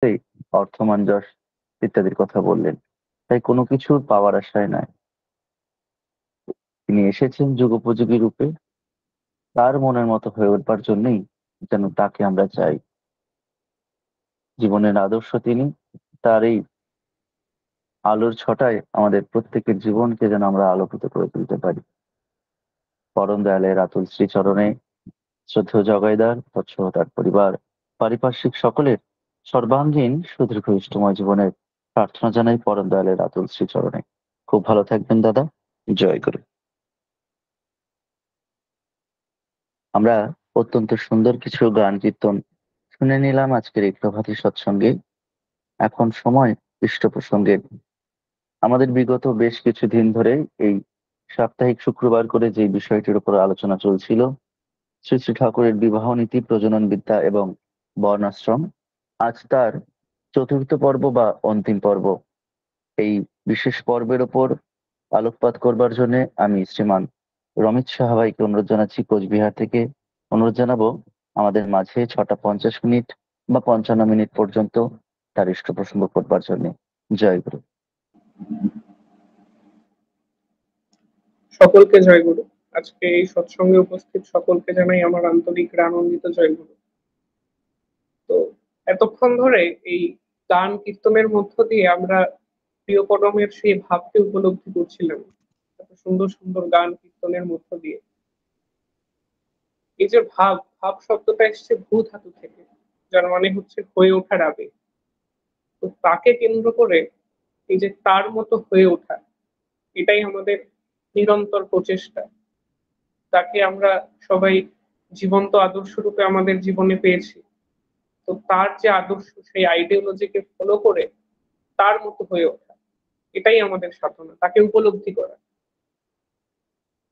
এই অর্থমঞ্জস ইত্যাদির কথা বললেন। তাই কোনো কিছুর পাওয়ার আশায় নয়, তিনি এসেছেন যুগোপযোগী রূপে, তার মনের মতো হয়ে উঠবার জন্যই যেন তাকে আমরা চাই। জীবনের আদর্শ তিনি, তার এই আলোর ছটায় আমাদের প্রত্যেকের জীবনকে যেন আমরা আলোকিত করে তুলতে পারি। পরম দয়ালের আতুল শ্রীচরণে শ্রদ্ধেয় জগাইদার তৎসহ তার পরিবার, পারিপার্শ্বিক সকলের সর্বাঙ্গীন সুদীর্ঘ ইষ্টময় জীবনের প্রার্থনা জানাই পরম দয়ালের আতুল শ্রীচরণে। খুব ভালো থাকবেন দাদা। জয় গুরু। আমরা অত্যন্ত সুন্দর কিছু গান কীর্তন শুনে নিলাম আজকের এই প্রভাতী সৎসঙ্গে। এখন সময় ইষ্ট প্রসঙ্গের। আমাদের বিগত বেশ কিছুদিন ধরে এই সাপ্তাহিক শুক্রবার করে যে বিষয়টির উপর আলোচনা চলছিল, শ্রী শ্রী ঠাকুরের বিবাহ নীতি, প্রজনন বিদ্যা এবং বর্ণাশ্রম, আজ তার চতুর্থ পর্ব বা অন্তিম পর্ব। এই বিশেষ পর্বের ওপর আলোকপাত করবার জন্য আমি শ্রীমান রমিত সাহা ভাইকে অনুরোধ জানাচ্ছি কোচবিহার থেকে। অনুরোধ জানাবো আমাদের মাঝে 6টা 50 মিনিট বা 55 মিনিট পর্যন্ত তার ইষ্ট প্রসঙ্গ করবার জন্য। জয় গুরু। সকলকে জয়গুরু। আজকে এই সৎসঙ্গে উপস্থিত সকলকে জানাই আমার আন্তরিক আনন্দিত জয়গুরু। তো এতক্ষণ ধরে এই গান কীর্তনের মধ্য দিয়ে আমরা প্রিয় পরমের সেই ভাবকে উপলব্ধি করছিলাম। এত সুন্দর সুন্দর গান কীর্তনের মধ্য দিয়ে এই যে ভাব, ভাব শব্দটা এসছে ভূ ধাতু থেকে, যার মানে হচ্ছে হয়ে ওঠার আবেগ। তো তাকে কেন্দ্র করে এই যে তার মতো হয়ে ওঠা, এটাই আমাদের নিরন্তর প্রচেষ্টা। তাকে আমরা সবাই জীবন্ত আদর্শ রূপে আমাদের জীবনে পেয়েছি। তো তার যে আদর্শ, সেই আইডিওলজিকে ফলো করে তার মতো হয়ে ওঠা, এটাই আমাদের সাধনা, তাকে উপলব্ধি করা।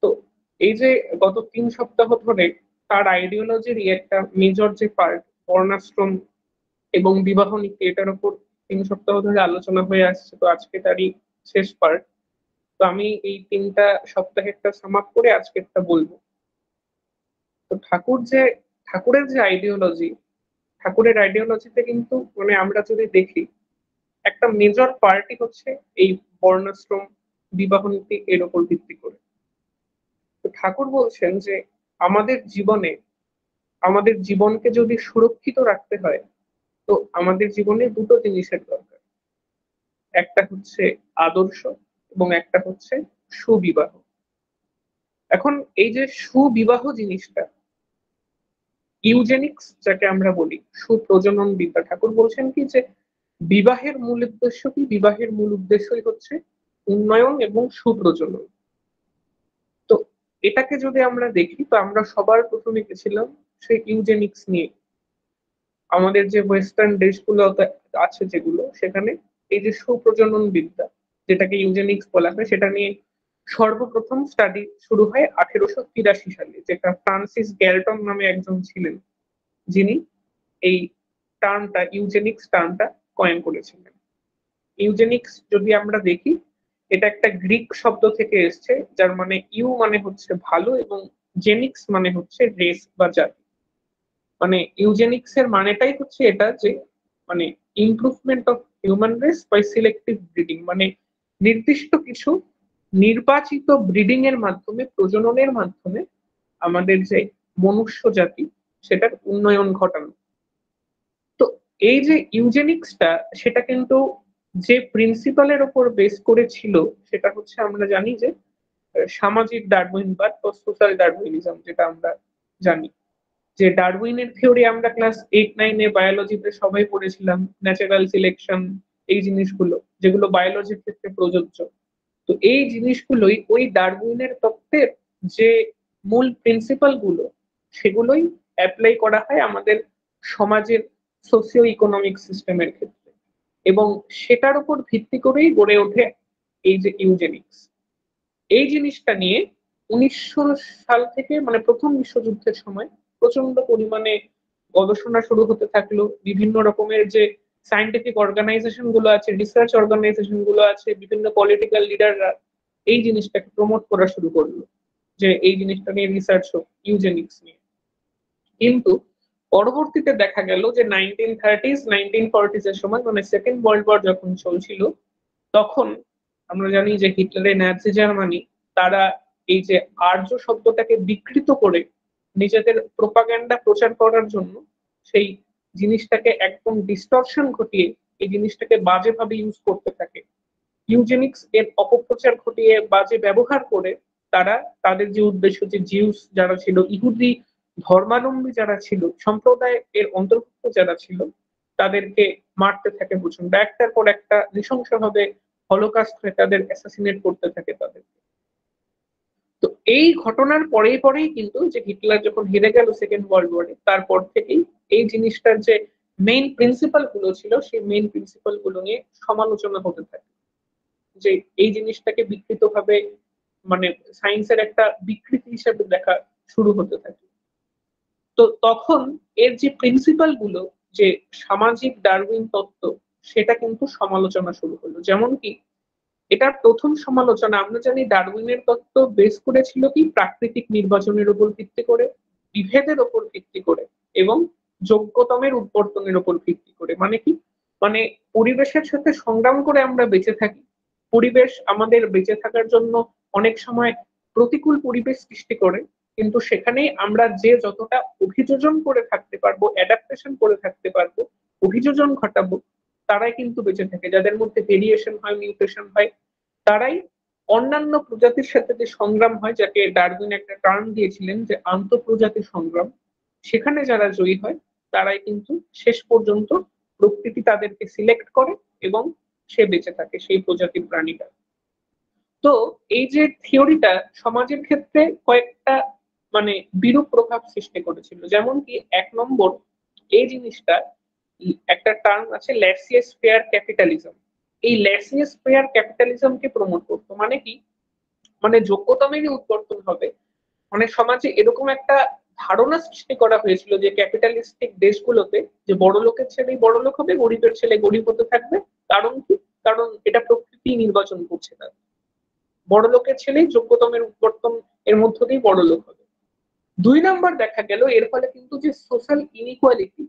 তো এই যে গত 3 সপ্তাহ ধরে তার আইডিওলজিরই একটা মেজর যে পার্ট, বর্ণাশ্রম এবং বিবাহ নীতি, এটার উপর 3 সপ্তাহ ধরে আলোচনা হয়ে আসছে। তো আজকে তারই শেষ পার্ট। তো আমি এই 3টা সপ্তাহেরটা সামাপ করে আজকেরটা বলবো। তো ঠাকুরের যে আইডিওলজি, ঠাকুরের আইডিওলজিতে কিন্তু মানে আমরা যদি দেখি, একটা মেজর পার্টি হচ্ছে এই বর্ণাশ্রম বিবাহ নীতি, এর উপর ভিত্তি করে। তো ঠাকুর বলছেন যে আমাদের জীবনে, আমাদের জীবনকে যদি সুরক্ষিত রাখতে হয়, তো আমাদের জীবনে দুটো জিনিসের দরকার। একটা হচ্ছে আদর্শ এবং একটা হচ্ছে সুবিবাহ। এখন এই যে সুবিবাহ জিনিসটা, ইউজেনিক্স যাকে আমরা বলি, সুপ্রজনন বিদ্যা, ঠাকুর বলছেন কি যে বিবাহের মূল উদ্দেশ্য কি? বিবাহের মূল উদ্দেশ্যই হচ্ছে উন্নয়ন এবং সুপ্রজনন। তো এটাকে যদি আমরা দেখি, তো আমরা সবার প্রথমে গেছিলাম সেই ইউজেনিক্স নিয়ে। আমাদের যে ওয়েস্টার্ন দেশগুলো আছে যেগুলো, সেখানে এই যে সুপ্রজনন বিদ্যা, যেটাকে ইউজেনিক্স বলা হয়, সেটা নিয়ে সর্বপ্রথম স্টাডি শুরু হয় 1883 সালে, যেটা ফ্রান্সিস গ্যালটন নামে একজন ছিলেন, যিনি এই টার্মটা, ইউজেনিক্স টার্মটা কয়েন করেছিলেন। ইউজেনিক্স যদি আমরা দেখি, এটা একটা গ্রিক শব্দ থেকে এসছে, যার মানে ইউ মানে হচ্ছে ভালো এবং জেনিক্স মানে হচ্ছে রেস বা জাতি। মানে ইউজেনিক্স এর মানেটাই হচ্ছে এটা যে মানে improvement of human race by selective breeding, মানে নির্দিষ্ট কিছু নির্বাচিত ব্রিডিং এর মাধ্যমে, প্রজননের মাধ্যমে আমাদের যে মনুষ্য জাতি, সেটার উন্নয়ন ঘটানো। তো এই যে ইউজেনিক্সটা, সেটা কিন্তু যে প্রিন্সিপালের ওপর বেস করেছিল, সেটা হচ্ছে আমরা জানি যে সামাজিক ডারউইনবাদ বা সোশ্যাল ডারউইনিজম, যেটা আমরা জানি যে ডারউইনের থিওরি আমরা ক্লাস 8-9-এ বায়োলজিতে সবাই পড়েছিলাম, ন্যাচারাল সিলেকশন, এই জিনিসগুলো যেগুলো বায়োলজির ক্ষেত্রে প্রযোজ্য। তো এই জিনিসগুলোই ওই ডারউইনের তত্ত্বের যে মূল প্রিন্সিপাল গুলো, সেগুলোই অ্যাপ্লাই করা হয় আমাদের সমাজের সোসিও ইকোনমিক সিস্টেমের ক্ষেত্রে, এবং সেটার উপর ভিত্তি করেই গড়ে ওঠে এই যে ইউজেনিক্স। এই জিনিসটা নিয়ে 1900 সাল থেকে, মানে প্রথম বিশ্বযুদ্ধের সময়, প্রচন্ড পরিমাণে গবেষণা শুরু হতে থাকলো। বিভিন্ন রকমের যে সায়েন্টিফিক অর্গানাইজেশন গুলো আছে, রিসার্চ অর্গানাইজেশন গুলো আছে, বিভিন্ন পলিটিক্যাল লিডাররা এই জিনিসটাকে প্রমোট করা শুরু করলো যে এই জিনিসটা নিয়ে রিসার্চ হোক, ইউজেনিক্স নিয়ে। কিন্তু পরবর্তীতে দেখা গেল যে 1930s 1940s এর সময়, মানে সেকেন্ড ওয়ার্ল্ড ওয়ার যখন চলছিল, তখন আমরা জানি যে হিটলারের নাৎসি জার্মানি তারা এই যে আর্য শব্দটাকে বিকৃত করে নিজেদের প্রোপাগান্ডা প্রচার করার জন্য সেই জিনিসটাকে একদম ডিস্টরশন ঘটিয়ে এই জিনিসটাকে বাজেভাবে ইউজ করতে থাকে। ইউজেনিক্স এর অপপ্রচার ঘটিয়ে বাজে ব্যবহার করে তারা তাদের যে উদ্দেশ্য, যে জিউস যারা ছিল, ইহুদি ধর্মাবলম্বী যারা ছিল, সম্প্রদায় এর অন্তর্ভুক্ত যারা ছিল, তাদেরকে মারতে থাকে প্রচন্ড, একটার পর একটা নৃশংসভাবে হলোকাস্ট হয়ে তাদের অ্যাসাসিনেট করতে থাকে তাদেরকে। তো এই ঘটনার পরেই পরেই কিন্তু যে হিটলার যখন হেরে গেল সেকেন্ড ওয়ার্ল্ড ওয়ারে, তারপর থেকেই এই জিনিসটার যে মেইন প্রিন্সিপাল গুলো ছিল সেই মেইন প্রিন্সিপাল গুলো নিয়ে সমালোচনা হতে থাকে, যে এই জিনিসটাকে বিকৃতভাবে, মানে সায়েন্সের একটা বিকৃতি হিসেবে দেখা শুরু হতে থাকে। তো তখন এর যে প্রিন্সিপাল গুলো, যে সামাজিক ডারউইন তত্ত্ব, সেটা কিন্তু সমালোচনা শুরু হলো। যেমন কি এটার প্রথম সমালোচনা, আমরা জানি ডারউইনের তত্ত্ব বেস করেছিল কি প্রাকৃতিক নির্বাচনের উপর ভিত্তি করে, বিভেদের উপর ভিত্তি করে এবং যোগ্যতমের উৎবর্তনের উপর ভিত্তি করে। মানে কি, মানে পরিবেশের সাথে সংগ্রাম করে আমরা বেঁচে থাকি, পরিবেশ আমাদের বেঁচে থাকার জন্য অনেক সময় প্রতিকূল পরিবেশ সৃষ্টি করে, কিন্তু সেখানে আমরা যে যতটা অভিযোজন করে থাকতে পারবো, অ্যাডাপ্টেশন করে থাকতে পারবো, অভিযোজন ঘটাবো, তারাই কিন্তু বেঁচে থাকে। যাদের মধ্যে ভেরিয়েশন হয়, মিউটেশন হয়, তারাই অন্যান্য প্রজাতির সাথে যে সংগ্রাম হয়, যাকে ডারউইন একটা টার্ম দিয়েছিলেন যে আন্তঃপ্রজাতি সংগ্রাম, সেখানে যারা জয়ী হয় তারাই কিন্তু শেষ পর্যন্ত প্রকৃতি তাদেরকে সিলেক্ট করে এবং সে বেঁচে থাকে, সেই প্রজাতির প্রাণীটা। তো এই যে থিওরিটা সমাজের ক্ষেত্রে কয়েকটা মানে বিরূপ প্রভাব সৃষ্টি করেছিল। যেমন কি, এক নম্বর, এই জিনিসটা একটা টার্ম আছে ল্যাসিয়াস ফেয়ার ক্যাপিটালিজম। এই ল্যাসিয়াস ফেয়ার ক্যাপিটালিজমকে প্রমোট করতো। মানে কি, মানে যোগ্যতমেরই উৎবর্তন হবে, মানে সমাজে এরকম একটা ধারণা সৃষ্টি করা হয়েছিল যে ক্যাপিটালিস্টিক দেশগুলোতে যে বড় লোকের ছেলেই বড় লোক হবে, গরিবের ছেলে গরিব হতে থাকবে। কারণ কি, কারণ এটা প্রকৃতি নির্বাচন করছে না, বড় লোকের ছেলেই যোগ্যতমের উৎবর্তন এর মধ্য দিয়ে বড় লোক হবে। দুই নাম্বার, দেখা গেল এর ফলে কিন্তু যে সোশ্যাল ইনইকুয়ালিটি,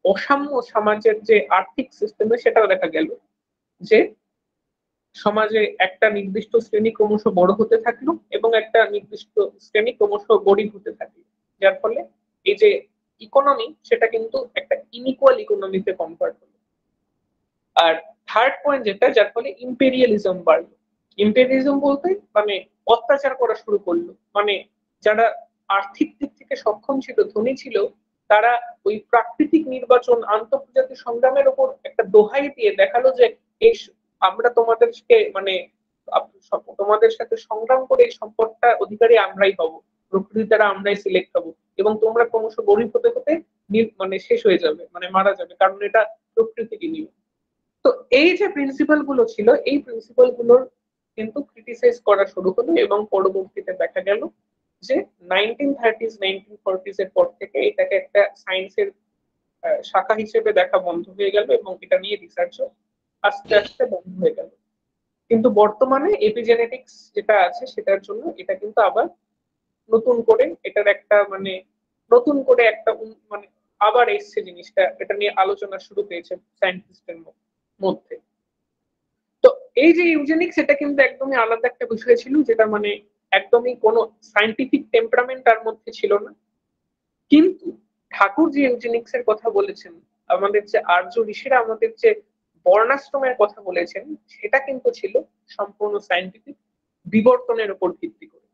অসাম্য সমাজের যে আর্থিক সিস্টেমে, সেটাও দেখা গেল যে সমাজে একটা নির্দিষ্ট শ্রেণী ক্রমশ বড় হতে থাকলো এবং একটা নির্দিষ্ট শ্রেণী ক্রমশ গরিব হতে থাকলো, যার ফলে এই যে ইকোনমি, সেটা কিন্তু একটা ইনইকুয়াল ইকোনমিতে কনভার্ট হলো। আর থার্ড পয়েন্ট যেটা, যার ফলে ইম্পেরিয়ালিজম বাড়লো। ইম্পেরিয়ালিজম বলতে মানে অত্যাচার করা শুরু করলো, মানে যারা আর্থিক দিক থেকে সক্ষম ছিল, ধনী ছিল, তারা ওই প্রাকৃতিক নির্বাচন, আন্তর্জাতিক সংগ্রামের উপর একটা দোহাই দিয়ে দেখালো যে এই আমরা তোমাদেরকে মানে তোমাদের সাথে সংগ্রাম করে এই সম্পদটা অধিকারী আমরাই পাবো, প্রকৃতি দ্বারা আমরাই সিলেক্ট হবো, এবং তোমরা ক্রমশ গরিব হতে হতে মানে শেষ হয়ে যাবে, মানে মারা যাবে, কারণ এটা প্রকৃতিকে নিয়ে। তো এই যে প্রিন্সিপাল গুলো ছিল, এই প্রিন্সিপাল গুলোর কিন্তু ক্রিটিসাইজ করা শুরু হলো এবং পরবর্তীতে দেখা গেল যে 1930s 1940s এর পর থেকে এটাকে একটা সায়েন্সের শাখা হিসেবে দেখা বন্ধ হয়ে গেল এবং এটা নিয়ে রিসার্চও আস্তে আস্তে বন্ধ হয়ে গেল। কিন্তু বর্তমানে এপিজেনেটিক্স যেটা আছে সেটার জন্য এটা কিন্তু আবার নতুন করে এটার একটা মানে নতুন করে একটা মানে আবার এসছে জিনিসটা, এটা নিয়ে আলোচনা শুরু হয়েছে সায়েন্টিস্টদের মধ্যে। তো এই যে ইউজেনিক্স, এটা কিন্তু একদমই আলাদা একটা বিষয় ছিল, যেটা মানে একদমই কোনো সায়েন্টিফিক টেম্পারামেন্ট তার মধ্যে ছিল না। কিন্তু ঠাকুর যে ইউজেনিক্স এর কথা বলেছেন, আমাদের যে আর্য ঋষিরা আমাদের যে বর্ণাশ্রমের কথা বলেছেন, সেটা কিন্তু ছিল সম্পূর্ণ সায়েন্টিফিক বিবর্তনের উপর ভিত্তি করে।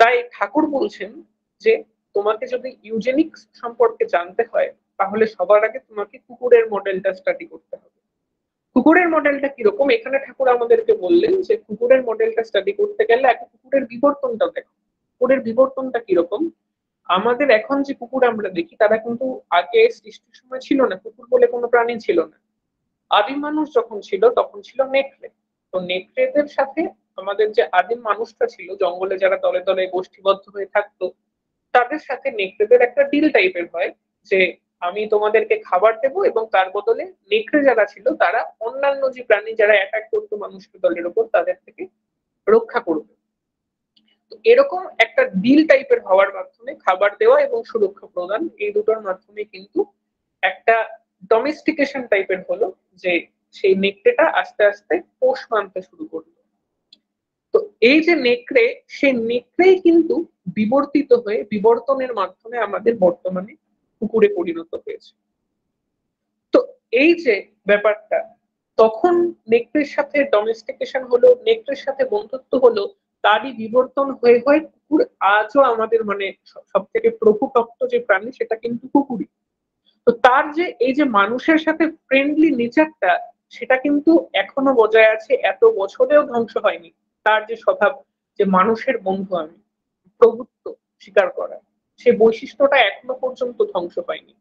তাই ঠাকুর বলছেন যে তোমাকে যদি ইউজেনিক্স সম্পর্কে জানতে হয়, তাহলে সবার আগে তোমাকে কুকুরের মডেলটা স্টাডি করতে হবে। কুকুরের মডেলটা কিরকম, এখানে ঠাকুর আমাদেরকে বললেন যে কুকুরের মডেলটা স্টাডি করতে গেলে আগে কুকুরের বিবর্তনটা দেখো। কুকুরের বিবর্তনটা কিরকম, আমাদের এখন যে কুকুর আমরা দেখি, তারা কিন্তু আগে সৃষ্টির সময় ছিল না, কুকুর বলে কোনো প্রাণী ছিল না। আদিম মানুষ যখন ছিল তখন ছিল নেকড়ে। তো নেকড়েদের সাথে আমাদের যে আদিম মানুষটা ছিল, জঙ্গলে যারা দলে দলে গোষ্ঠীবদ্ধ হয়ে থাকতো, তাদের সাথে নেকড়েদের একটা ডিল টাইপের হয় যে আমি তোমাদেরকে খাবার দেবো এবং তার বদলে নেকড়ে যারা ছিল তারা অন্যান্য যে প্রাণী যারা অ্যাটাক করতো মানুষের দলের উপর, তাদের থেকে রক্ষা করবে। তো এরকম একটা ডিল টাইপের হওয়ার মাধ্যমে খাবার দেওয়া এবং সুরক্ষা প্রদান, এই দুটোর মাধ্যমে কিন্তু একটা ডোমেস্টিকেশন টাইপের হলো, যে সেই নেকড়েটা আস্তে আস্তে পোষ মানতে শুরু করলো। তো এই যে নেকড়ে, সেই নেকড়েই কিন্তু বিবর্তিত হয়ে বিবর্তনের মাধ্যমে আমাদের বর্তমানে কুকুরে পরিণত হয়েছে। তো এই যে ব্যাপারটা, তখন নেকড়ের সাথে ডোমেস্টিকেশন হলো, নেকড়ের সাথে বন্ধুত্ব হলো, তারই বিবর্তন হয়ে হয়ে কুকুর আজও আমাদের মানে সব থেকে প্রভু ভক্ত যে প্রাণী, সেটা কিন্তু কুকুরই। তো তার যে এই যে মানুষের সাথে ফ্রেন্ডলি নেচারটা, সেটা কিন্তু এখনো বজায় আছে, এত বছরেও ধ্বংস হয়নি। তার যে স্বভাব, যে মানুষের বন্ধু আমি, প্রভুত্ব স্বীকার করা, সে বৈশিষ্ট্যটা এখনো পর্যন্ত ধ্বংস হয়নি।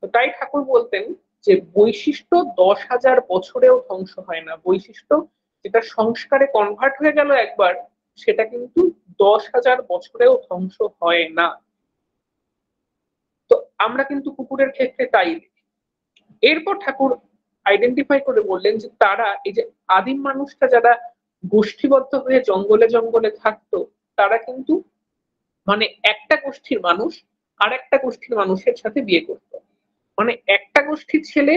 তো তাই ঠাকুর বলতেন যে বৈশিষ্ট্য 10,000 বছরেও ধ্বংস হয় না। বৈশিষ্ট্য যেটা সংস্কারে কনভার্ট হয়ে গেল একবার, সেটা কিন্তু 10,000 বছরেও ধ্বংস হয় না। তো আমরা কিন্তু কুকুরের ক্ষেত্রে তাই দেখি। এরপর ঠাকুর আইডেন্টিফাই করে বললেন যে তারা এই যে আদিম মানুষটা যারা গোষ্ঠীবদ্ধ হয়ে জঙ্গলে জঙ্গলে থাকতো, তারা কিন্তু মানে একটা গোষ্ঠীর মানুষ আর একটা গোষ্ঠীর মানুষের সাথে বিয়ে করতো। মানে একটা গোষ্ঠীর ছেলে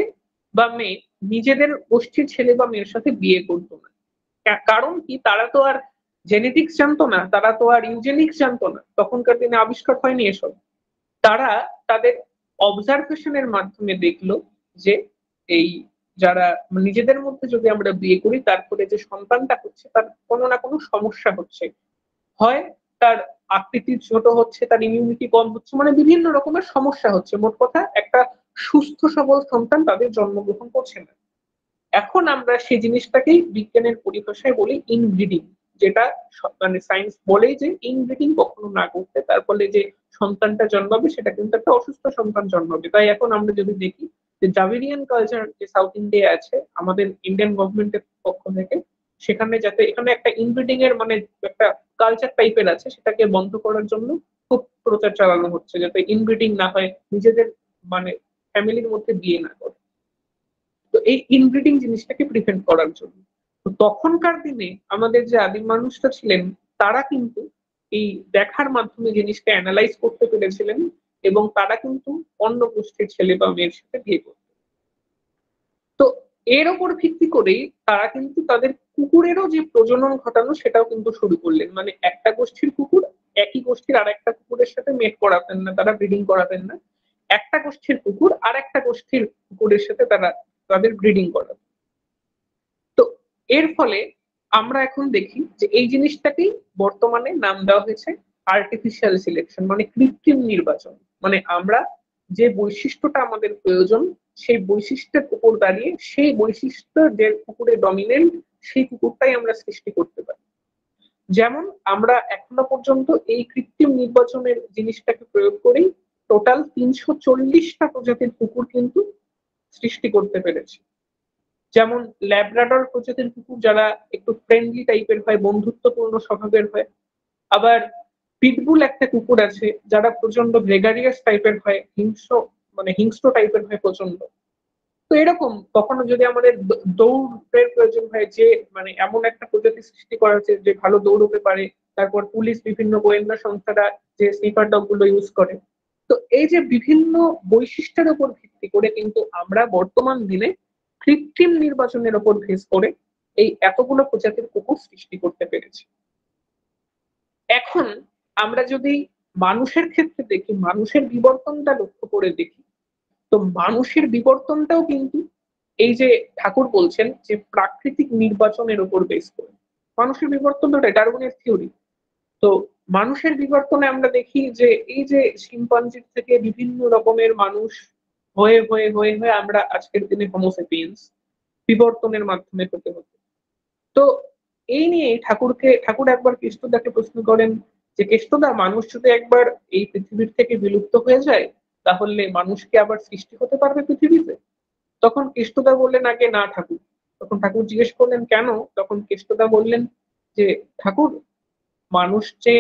বা মেয়ে নিজেদের গোষ্ঠীর ছেলে বা মেয়ের সাথে বিয়ে করতো না। কারণ কি, তারা তো আর জেনেটিক্স জানতো না, তারা তো আর ইউজেনিক্স জানতো না, তখনকার দিনে আবিষ্কার হয়নি এসব। তারা তাদের অবজারভেশনের মাধ্যমে দেখলো যে এই যারা নিজেদের মধ্যে যদি আমরা বিয়ে করি, তারপরে যে সন্তানটা হচ্ছে তার কোনো না কোনো সমস্যা হচ্ছে। হয় তার আকৃতি ছোট হচ্ছে, তার ইমিউনিটি কম হচ্ছে, মানে বিভিন্ন রকমের সমস্যা হচ্ছে। মোট কথা একটা সুস্থ সবল সন্তান তাদের জন্মগ্রহণ করছে না। এখন আমরা সেই জিনিসটাকেই বিজ্ঞানের পরিভাষায় বলি ইনব্রিডিং, যেটা মানে সায়েন্স বলেই যে ইনব্রিডিং কখনো না করতে, তার ফলে যে সন্তানটা জন্মাবে সেটা কিন্তু একটা অসুস্থ সন্তান জন্মাবে। তাই এখন আমরা যদি দেখি যে দ্রাবিড়িয়ান কালচার যে সাউথ ইন্ডিয়া আছে আমাদের ইন্ডিয়ান গভর্নমেন্টের পক্ষ থেকে, সেখানে যাতে এখানে একটা ইনব্রিডিং এর মানে একটা কালচার টাইপের আছে, সেটাকে বন্ধ করার জন্য খুব প্রচার চালানো হচ্ছে, যাতে ইনব্রিডিং না হয়, নিজেদের মানে ফ্যামিলির মধ্যে বিয়ে না করে। তো এই ইনব্রিডিং জিনিসটাকে প্রিভেন্ট করার জন্য, তো তখনকার দিনে আমাদের যে আদিম মানুষরা ছিলেন, তারা কিন্তু এই দেখার মাধ্যমে জিনিসটা অ্যানালাইজ করতে পেরেছিলেন, এবং তারা কিন্তু অন্য গোষ্ঠীর ছেলে বা মেয়ের সাথে বিয়ে করত। তো এর ওপর ভিত্তি করেই তারা কিন্তু তাদের কুকুরেরও যে প্রজনন ঘটানো, সেটাও কিন্তু শুরু করলেন। মানে একটা গোষ্ঠীর কুকুর একই গোষ্ঠীর আর একটা কুকুরের সাথে মেট করাতেন না, তারা ব্রিডিং করাতেন না। একটা গোষ্ঠীর কুকুর আর একটা গোষ্ঠীর কুকুরের সাথে তারা তাদের ব্রিডিং করাতেন। তো এর ফলে আমরা এখন দেখি যে এই জিনিসটাকেই বর্তমানে নাম দেওয়া হয়েছে আর্টিফিশিয়াল সিলেকশন, মানে কৃত্রিম নির্বাচন। মানে আমরা যে বৈশিষ্ট্যটা আমাদের প্রয়োজন, সেই বৈশিষ্ট্যের উপর দাঁড়িয়ে সেই বৈশিষ্ট্য যে কুকুরে ডমিনেন্ট, সেই কুকুরটাই আমরা সৃষ্টি করতে পারি। যেমন আমরা এখনো পর্যন্ত এই কৃত্রিম নির্বাচনের জিনিসটাকে প্রয়োগ করেই টোটাল 340টা প্রজাতির কুকুর কিন্তু সৃষ্টি করতে পেরেছি। যেমন ল্যাব্রাডর প্রজাতির কুকুর, যারা একটু ফ্রেন্ডলি টাইপের হয়, বন্ধুত্বপূর্ণ স্বভাবের হয়। আবার পিটবুল একটা কুকুর আছে, যারা প্রচন্ড গ্রেগারিয়াস টাইপের হয়, হিংস্র টাইপের হয় প্রচন্ড। তো এরকম কখনো যদি আমাদের দৌড়ের প্রয়োজন হয়, যে মানে এমন একটা প্রজাতি সৃষ্টি করা হচ্ছে যে ভালো দৌড়তে পারে, তারপর পুলিশ বিভিন্ন গোয়েন্দা সংস্থারা যে স্নিপার ডগ গুলো ইউজ করে। তো এই যে বিভিন্ন বৈশিষ্ট্যের উপর ভিত্তি করে কিন্তু আমরা বর্তমান দিনে কৃত্রিম নির্বাচনের উপর বেস করে এই এতগুলো প্রজাতির কুকুর সৃষ্টি করতে পেরেছি। এখন আমরা যদি মানুষের ক্ষেত্রে দেখি, মানুষের বিবর্তনটা লক্ষ্য করে দেখি, তো মানুষের বিবর্তনটাও কিন্তু এই যে ঠাকুর বলছেন যে প্রাকৃতিক নির্বাচনের উপর বেস করে মানুষের বিবর্তনটা ডারউইনের থিওরি। তো মানুষের বিবর্তনে আমরা দেখি যে এই যে শিম্পাঞ্জির থেকে বিভিন্ন রকমের মানুষ হয়ে হয়ে হয়ে হয়ে আমরা আজকের দিনে হোমোসেপিয়েন্স, বিবর্তনের মাধ্যমে হতে হতে। তো এই নিয়ে ঠাকুর একবার কেষ্টদাকে প্রশ্ন করেন যে কেষ্টদা, মানুষ যদি একবার এই পৃথিবীর থেকে বিলুপ্ত হয়ে যায়, তাহলে মানুষ কি আবার সৃষ্টি হতে পারবে পৃথিবীতে? তখন কেষ্টদা বললেন আগে না ঠাকুর। তখন ঠাকুর জিজ্ঞেস করলেন কেন? তখন কেষ্টদা বললেন যে ঠাকুর, মানুষ যে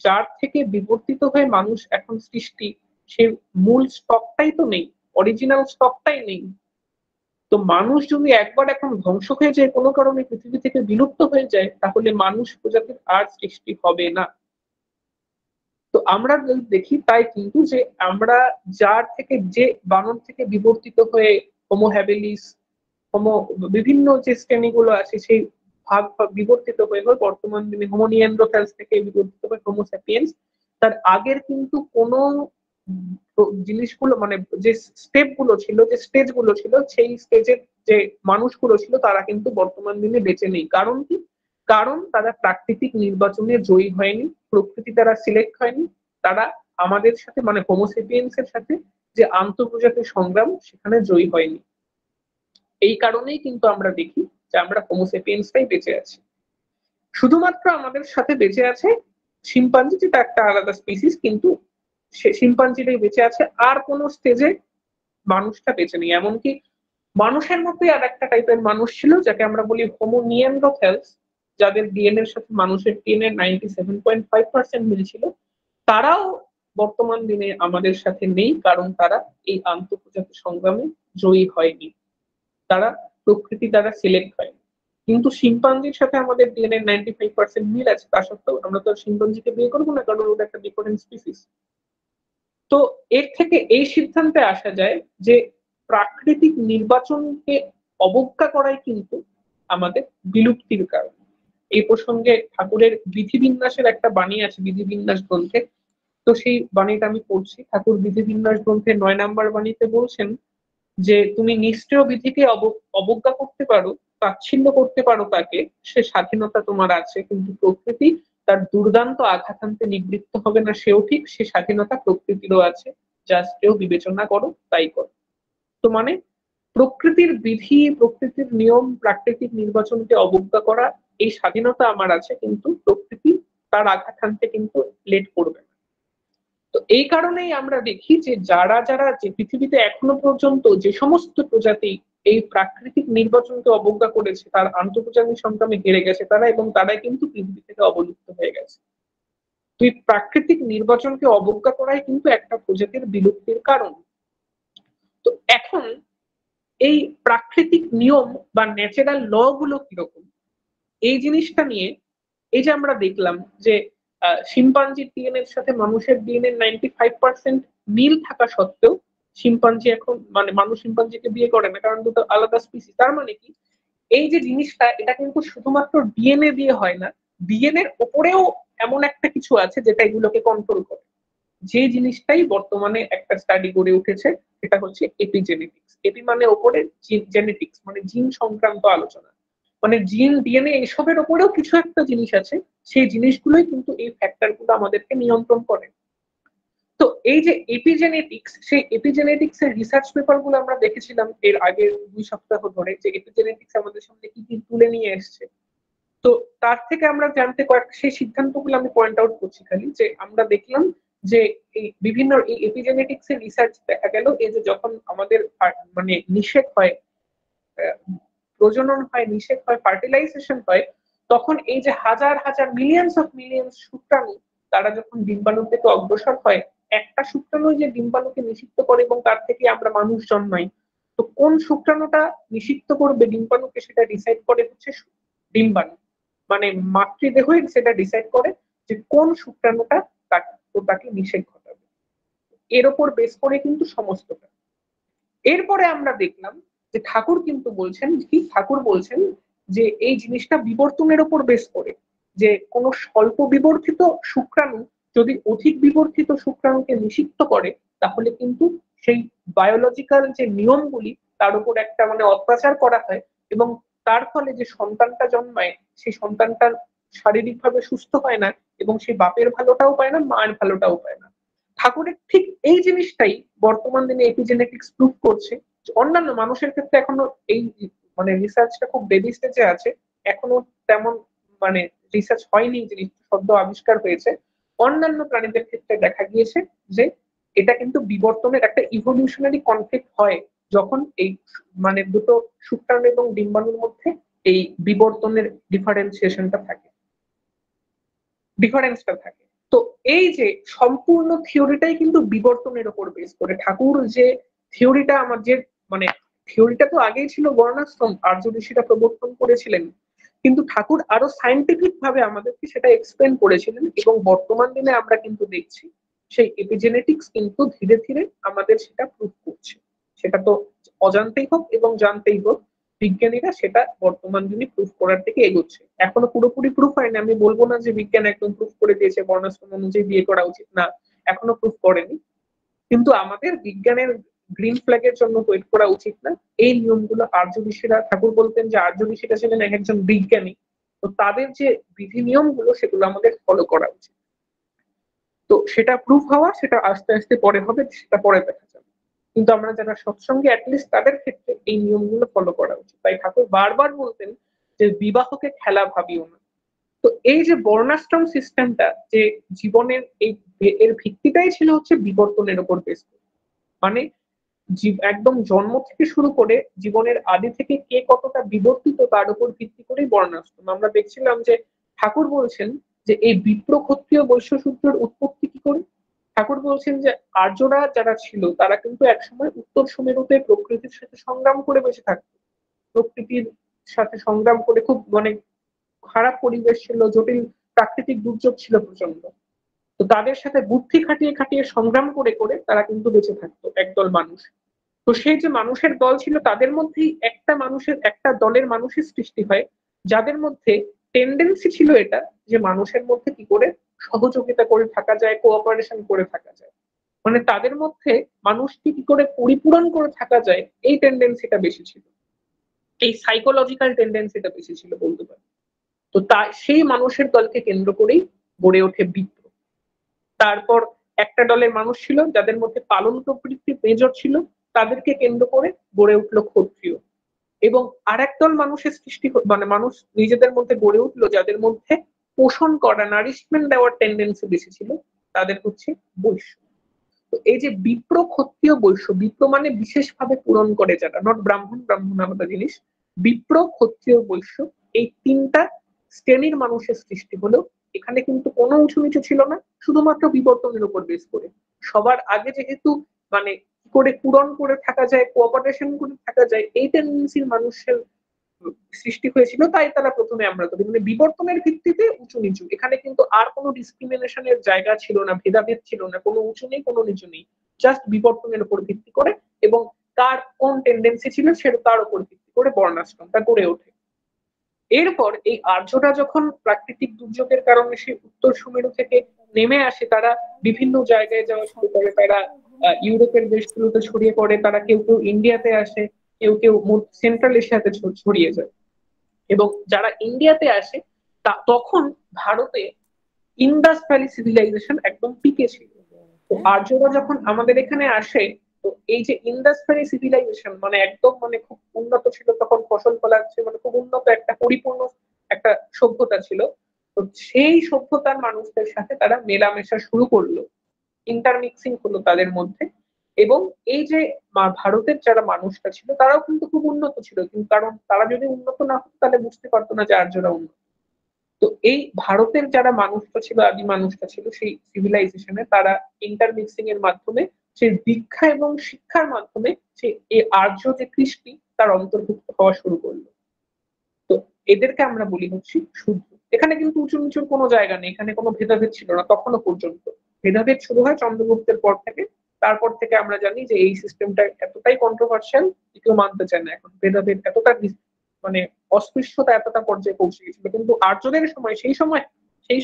যার থেকে বিবর্তিত হয়ে মানুষ এখন সৃষ্টি, সে মূল স্টকটাই তো নেই, অরিজিনাল স্টকটাই নেই। তো মানুষ যদি একবার এখন ধ্বংস হয়ে যায়, কোনো কারণে পৃথিবী থেকে বিলুপ্ত হয়ে যায়, তাহলে মানুষ প্রজাতির আর সৃষ্টি হবে না। তো আমরা যদি দেখি তাই কিন্তু যে আমরা যার থেকে যে বানর থেকে বিবর্তিত হয়ে হোমো হ্যাবিলিস, হোমো বিভিন্ন যে শ্রেণীগুলো আছে সেই ভাগ ভাগ বিবর্তিত হয়ে হয়ে বর্তমান দিনে হোমো নিয়ান্ডারথালস থেকে বিবর্তিত হয়ে হোমো স্যাপিয়েন্স, তার আগের কিন্তু কোনো জিনিসগুলো মানে যে স্টেপ গুলো ছিল, যে স্টেজ গুলো ছিল, সেই স্টেজের যে মানুষগুলো ছিল তারা কিন্তু বর্তমান দিনে বেঁচে নেই। কারণ কি? কারণ তারা প্রাকৃতিক নির্বাচনে জয়ী হয়নি, প্রকৃতি তারা সিলেক্ট হয়নি, তারা আমাদের সাথে মানে হোমোসেপিয়েন্স এর সাথে যে আন্তঃপ্রজাতিক সংগ্রাম সেখানে জয়ী হয়নি। এই কারণেই কিন্তু আমরা দেখি যে আমরা হোমোসেপিয়েন্সটাই বেঁচে আছি। শুধুমাত্র আমাদের সাথে বেঁচে আছে শিম্পাঞ্জি, যেটা একটা আলাদা স্পিসিস, কিন্তু সে শিম্পাঞ্জিটাই বেঁচে আছে, আর কোন স্টেজে মানুষটা বেঁচে নেই। এমনকি মানুষের মতোই আর একটা টাইপের মানুষ ছিল যাকে আমরা বলি হোমো নিয়ান্ডারথালস, যাদের ডিএনএ এর সাথে মানুষের ডিএনএ 97.5% মিল ছিল, তারাও বর্তমান দিনে আমাদের সাথে নেই, কারণ তারা এই আন্তঃপ্রজাতিক সংগ্রামে জয়ী হয়নি, তারা প্রকৃতি দ্বারা সিলেক্ট হয়। কিন্তু শিম্পাঞ্জির সাথে আমাদের ডিএনএ 95% মিল আছে, তা সত্ত্বেও আমরা তো শিম্পাঞ্জিকে বিয়ে করবো না, কারণ ওটা একটা ডিফারেন্ট স্পিসিস। তো এর থেকে এই সিদ্ধান্তে আসা যায় যে প্রাকৃতিক নির্বাচনকে অবজ্ঞা করাই কিন্তু আমাদের বিলুপ্তির কারণ। এই প্রসঙ্গে ঠাকুরের বিধিবিন্যাসের একটা বাণী আছে বিধিবিন্যাস গ্রন্থে, তো সেই বাণীটা আমি পড়ছি। ঠাকুর বিধিবিন্যাস গ্রন্থে 9 নম্বর বাণীতে বলছেন যে তুমি নিষ্ক্রিয় বিধিকে অবজ্ঞা করতে পারো, তাচ্ছিল্য করতে পারো তাকে, সে স্বাধীনতা তোমার আছে, কিন্তু প্রকৃতি তার দুর্দান্ত আঘাত আনতে নিবৃত্ত হবে না, সেও ঠিক, সে স্বাধীনতা প্রকৃতিরও আছে, যা কেউ বিবেচনা করো তাই করো। তো মানে প্রকৃতির বিধি, প্রকৃতির নিয়ম, প্রাকৃতিক নির্বাচনকে অবজ্ঞা করা, এই স্বাধীনতা আমার আছে, কিন্তু প্রকৃতি তার আঘাত আনতে কিন্তু লেট করবে না। তো এই কারণেই আমরা দেখি যে যারা যারা যে পৃথিবীতে এখনো পর্যন্ত যে সমস্ত প্রজাতি এই প্রাকৃতিক নির্বাচনকে অবজ্ঞা করেছে, তার আন্তঃপ্রজাতিক সংগ্রামে হেরে গেছে তারা, এবং তারাই কিন্তু পৃথিবী থেকে অবলুপ্ত হয়ে গেছে। তুই প্রাকৃতিক নির্বাচনকে অবজ্ঞা করাই কিন্তু একটা প্রজাতির বিলুপ্তির কারণ। তো এখন এই প্রাকৃতিক নিয়ম বা ন্যাচারাল ল গুলো কিরকম, এই জিনিসটা নিয়ে এই যে আমরা দেখলাম যে শিম্পাঞ্জির ডিএনএ এর সাথে মানুষের ডিএনএ 95% মিল থাকা সত্ত্বেও শিম্পাঞ্জি এখন মানে মানুষ শিম্পাঞ্জিকে বিয়ে করে না, কারণ দুটো আলাদা স্পিসিস। তার মানে কি? এই যে জিনিসটা, এটা কিন্তু শুধুমাত্র ডিএনএ দিয়ে হয় না, ডিএনএ এর ওপরেও এমন একটা কিছু আছে যেটা এগুলোকে কন্ট্রোল করে। যে জিনিসটাই বর্তমানে একটা স্টাডি গড়ে উঠেছে, সেটা হচ্ছে এপিজেনেটিক্স। এপি মানে ওপরে, জেনেটিক্স মানে জিন সংক্রান্ত আলোচনা, মানে জিন, ডিএনএ এসবের ওপরেও কিছু একটা জিনিস আছে, সেই জিনিসগুলোই কিন্তু এই ফ্যাক্টর গুলো আমাদেরকে নিয়ন্ত্রণ করে। তো এই যে এপিজেনেটিক্স, সেই এপিজেনেটিক্স এর রিসার্চ পেপার গুলো আমরা দেখেছিলাম এর আগের 2 সপ্তাহ ধরে, যে এপিজেনেটিক্স আমাদের সামনে কি কি তুলে নিয়ে এসছে। তো তার থেকে আমরা জানতে সেই সিদ্ধান্তগুলো আমি পয়েন্ট আউট করছি খালি, যে আমরা দেখলাম যে এই বিভিন্ন এই এপিজেনেটিক্স এর রিসার্চ দেখা গেল এই যে যখন আমাদের মানে নিষেধ হয়, প্রজনন হয়, নিষেধ হয়, ফার্টিলাইজেশন হয়, তখন এই যে হাজার হাজার মিলিয়ন্স শুক্রাণু তারা যখন ডিম্বাণু থেকে অগ্রসর হয়, একটা শুক্রাণু যে ডিম্বাণুকে নিষিক্ত করে এবং তার থেকে আমরা মানুষ জন্মাই। তো কোন শুক্রাণুটা নিষিক্ত করবে ডিম্বাণুকে, সেটা ডিসাইড করে হচ্ছে ডিম্বাণু, মানে মাতৃদেহই সেটা ডিসাইড করে যে কোন শুক্রাণুটা তাকে নিষেধ ঘটাবে। এর ওপর বেস করে কিন্তু সমস্তটা। এরপরে আমরা দেখলাম যে ঠাকুর কিন্তু বলছেন কি, ঠাকুর বলছেন যে এই জিনিসটা বিবর্তনের উপর বেস করে, যে কোনো স্বল্প বিবর্তিত শুক্রাণু যদি অধিক বিবর্তিত শুক্রাণুকে নিষিক্ত করে, তাহলে কিন্তু সেই বায়োলজিক্যাল যে নিয়মগুলি তার উপর একটা মানে অত্যাচার করা হয়, এবং তার ফলে যে সন্তানটা জন্মায় সেই সন্তানটার শারীরিকভাবে সুস্থ হয় না, এবং সেই বাপের ভালোটাও পায় না, মায়ের ভালোটাও পায় না। ঠাকুরের ঠিক এই জিনিসটাই বর্তমান দিনে এপিজেনেটিক্স প্রুভ করছে। অন্যান্য মানুষের ক্ষেত্রে এখনো এই মানে রিসার্চটা খুব বেবি স্টেজে আছে, এখনো তেমন মানে রিসার্চ হয়নি, জিনিস সদ্য আবিষ্কার হয়েছে। অন্যান্য প্রাণীদের ক্ষেত্রে দেখা গিয়েছে যে এটা কিন্তু বিবর্তনের একটা ইভলিউশনারি কনফ্লিক্ট হয়, যখন এই মানে দুটো শুক্রাণু এবং ডিম্বাণুর মধ্যে এই বিবর্তনের ডিফারেন্সটা থাকে। তো এই যে সম্পূর্ণ থিওরিটাই কিন্তু বিবর্তনের উপর বেস করে। ঠাকুর যে থিওরিটা আমার যে মানে থিওরিটা তো আগেই ছিল, বর্ণাশ্রম আর্য ঋষিরা প্রবর্তন করেছিলেন, কিন্তু ঠাকুর আরো সায়েন্টিফিক ভাবে আমাদেরকে সেটা এক্সপ্লেন করেছিলেন। এবং বর্তমান দিনে আমরা কিন্তু দেখছি সেই এপিজেনেটিক্স কিন্তু ধীরে ধীরে আমাদের সেটা প্রুভ করছে। সেটা তো অজান্তেই হোক এবং জানতেই হোক, বিজ্ঞানীরা সেটা বর্তমান দিনে প্রুফ করার দিকে এগোচ্ছে। এখনো পুরোপুরি প্রুফ হয়নি, আমি বলবো না যে বিজ্ঞান একদম প্রুফ করে দিয়েছে বর্ণাশ্রম অনুযায়ী বিয়ে করা উচিত না, এখনো প্রুফ করেনি। কিন্তু আমাদের বিজ্ঞানের গ্রিন ফ্ল্যাগের জন্য ওয়েট করা উচিত না। এই নিয়মগুলো আর্য ঋষিরা, ঠাকুর বলতেন যে আর্য ঋষিরা ছিলেন এক একজন বিজ্ঞানী, তো তাদের যে বিধি নিয়মগুলো সেগুলো আমাদের ফলো করা উচিত। তো সেটা প্রুফ হওয়া, সেটা আস্তে আস্তে পরে হবে, সেটা পরে দেখা যাবে। কিন্তু আমরা যারা সৎসঙ্গে অ্যাটলিস্ট তাদের ক্ষেত্রে এই নিয়মগুলো ফলো করা উচিত। তাই ঠাকুর বারবার বলতেন যে বিবাহকে খেলা ভাবিও না। তো এই যে বর্ণাশ্রম সিস্টেমটা, যে জীবনের এই এর ভিত্তিটাই ছিল হচ্ছে বিবর্তনের উপর বেস করে। মানে একদম জন্ম থেকে শুরু করে জীবনের আদি থেকে কে কতটা বিবর্তিত তার উপর ভিত্তি করেই বর্ণাশ্রম। আমরা দেখছিলাম যে ঠাকুর বলছেন যে এই বিপ্র ক্ষত্রিয় বৈশ্য শূদ্রের উৎপত্তি কি করে। ঠাকুর বলছেন যে আর্যরা যারা ছিল তারা কিন্তু একসময় উত্তর সুমেরুতে প্রকৃতির সাথে সংগ্রাম করে বেঁচে থাকতো। প্রকৃতির সাথে সংগ্রাম করে, খুব মানে খারাপ পরিবেশ ছিল, জটিল প্রাকৃতিক দুর্যোগ ছিল প্রচন্ড। তো তাদের সাথে বুদ্ধি খাটিয়ে খাটিয়ে সংগ্রাম করে করে তারা কিন্তু বেঁচে থাকতো একদল মানুষ। তো সেই যে মানুষের দল ছিল তাদের মধ্যেই একটা দলের মানুষের সৃষ্টি হয়, যাদের মধ্যে টেন্ডেন্সি ছিল এটা, যে মানুষের মধ্যে কি করে সহযোগিতা করে থাকা যায়, কোঅপারেশন করে থাকা যায়। মানে তাদের মধ্যে মানুষকে কি করে পরিপূরণ করে থাকা যায়, এই টেন্ডেন্সিটা বেশি ছিল, এই সাইকোলজিক্যাল টেন্ডেন্সিটা বেশি ছিল বলতে পারি। তো তা সেই মানুষের দলকে কেন্দ্র করেই গড়ে ওঠে বিপ্লব। তারপর একটা দলের মানুষ ছিল যাদের মধ্যে পালন প্রবৃত্তি মেজর ছিল, তাদেরকে কেন্দ্র করে গড়ে উঠলো ক্ষত্রিয়। এবং আর একদল মানুষের সৃষ্টি, মানে মানুষ নিজেদের মধ্যে গড়ে উঠলো যাদের মধ্যে পোষণ করা, নারিশমেন্ট দেওয়ার টেন্ডেন্সি বেশি ছিল, তাদের হচ্ছে বৈশ্য। তো এই যে বিপ্র ক্ষত্রিয় বৈশ্য, বিপ্র মানে বিশেষভাবে পূরণ করে যারা, নট ব্রাহ্মণ, ব্রাহ্মণ আলাদা জিনিস। বিপ্র ক্ষত্রিয় বৈশ্য, এই তিনটা শ্রেণীর মানুষের সৃষ্টি হলো। এখানে কিন্তু কোনো উঁচু নিচু ছিল না, শুধুমাত্র বিবর্তনের উপর বেস করে। সবার আগে যেহেতু মানে কি করে পূরণ করে থাকা যায়, কোঅপারেশন করে থাকা যায়, এই টেন্ডেন্সির মানুষের সৃষ্টি হয়েছিল, তাই তারা প্রথমে আমরা করি, মানে বিবর্তনের ভিত্তিতে উঁচু নিচু। এখানে কিন্তু আর কোনো ডিসক্রিমিনেশনের জায়গা ছিল না, ভেদাভেদ ছিল না, কোনো উঁচু নেই কোনো নিচু নেই, জাস্ট বিবর্তনের উপর ভিত্তি করে এবং কার কোন টেন্ডেন্সি ছিল সেটা তার উপর ভিত্তি করে বর্ণাশ্রমটা গড়ে ওঠে। এরপর এই আর্যরা যখন প্রাকৃতিক দুর্যোগের কারণে সেই উত্তর সুমেরু থেকে নেমে আসে, তারা বিভিন্ন জায়গায় যাওয়া শুরু করে, তারা ইউরোপের দেশগুলোতে ছড়িয়ে পড়ে, তারা কেউ কেউ ইন্ডিয়াতে আসে, কেউ কেউ সেন্ট্রাল এশিয়াতে ছড়িয়ে যায়। এবং যারা ইন্ডিয়াতে আসে তখন ভারতে ইন্দাস ভ্যালি সিভিলাইজেশন একদম পিকে ছিল। তো আর্যরা যখন আমাদের এখানে আসে, তো এই যে ইন্দাস ভ্যালি সিভিলাইজেশন মানে একদম মানে খুব উন্নত ছিল, তখন ফসল ফলাচ্ছে, মানে খুব উন্নত একটা পরিপূর্ণ একটা সভ্যতা ছিল। তো সেই সভ্যতার মানুষদের সাথে তারা মেলামেশা শুরু করলো, ইন্টারমিক্সিং হলো তাদের মধ্যে। এবং এই যে ভারতের যারা মানুষটা ছিল তারাও কিন্তু খুব উন্নত ছিল, কিন্তু কারণ তারা যদি উন্নত না হতো তাহলে বুঝতে পারতো না যে আর্যরা উন্নত। তো এই ভারতের যারা মানুষটা ছিল, আদি মানুষটা ছিল, সেই সিভিলাইজেশনে তারা ইন্টারমিক্সিং এর মাধ্যমে, সেই দীক্ষা এবং শিক্ষার মাধ্যমে সে এই আর্য যে কৃষ্টি তার অন্তর্ভুক্ত হওয়া শুরু করলো। তো এদেরকে আমরা বলি হচ্ছে শুদ্ধ। এখানে কিন্তু উঁচু নিচুর কোনো জায়গা নেই, এখানে কোনো ভেদাভেদ ছিল না তখনো পর্যন্ত। ভেদাভেদ শুরু হয় চন্দ্রগুপ্তের পর থেকে। তারপর থেকে আমরা জানি যে এই সিস্টেমটা এতটাই কন্ট্রোভার্সিয়াল, কেউ মানতে চায় না এখন। ভেদাভেদ এতটা মানে অস্পৃশ্যতা এতটা পর্যায়ে পৌঁছে গেছিল, কিন্তু আর্যদের সময়, সেই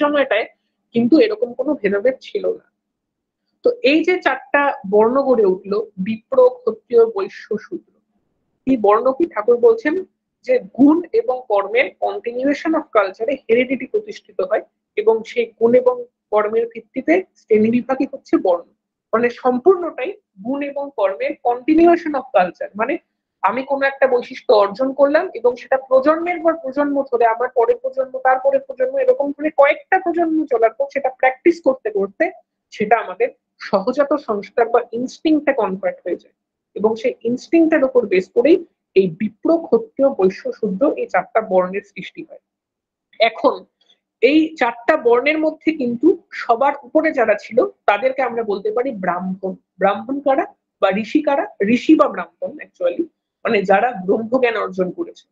সময়টায় কিন্তু এরকম কোনো ভেদাভেদ ছিল না। তো এই যে চারটা বর্ণ গড়ে উঠলো, বিপ্র, ক্ষত্রিয়, বৈশ্য, শূদ্র। এই বর্ণ কি? ঠাকুর বলছেন যে গুণ এবং কর্মের কন্টিনিউয়েশন অফ কালচারে হেরিডিটি প্রতিষ্ঠিত হয়, এবং সেই গুণ এবং কর্মের ভিত্তিতে শ্রেণী বিভাগই হচ্ছে বর্ণ। মানে সম্পূর্ণটাই গুণ এবং কর্মের কন্টিনিউয়েশন অফ কালচার। মানে আমি কোনো একটা বৈশিষ্ট্য অর্জন করলাম এবং সেটা প্রজন্মের পর প্রজন্ম ধরে, আমার পরের প্রজন্ম, তারপরের প্রজন্ম, এরকম করে কয়েকটা প্রজন্ম চলার পর সেটা প্র্যাকটিস করতে করতে সেটা আমাদের সহজাত সংস্কার বা ইনস্টিংক্টে কনভার্ট হয়ে যায়। এবং সেই ইনস্টিংক্টের উপর বেস করেই এই বিপ্র, ক্ষত্রিয়, বৈশ্য, শূদ্র এই চারটা বর্ণের সৃষ্টি হয়। এখন এই চারটা বর্ণের মধ্যে কিন্তু সবার উপরে যারা ছিল তাদেরকে আমরা বলতে পারি ব্রাহ্মণ। ব্রাহ্মণ কারা বা ঋষি কারা? ঋষি বা ব্রাহ্মণ অ্যাকচুয়ালি মানে যারা ব্রহ্মজ্ঞান অর্জন করেছে।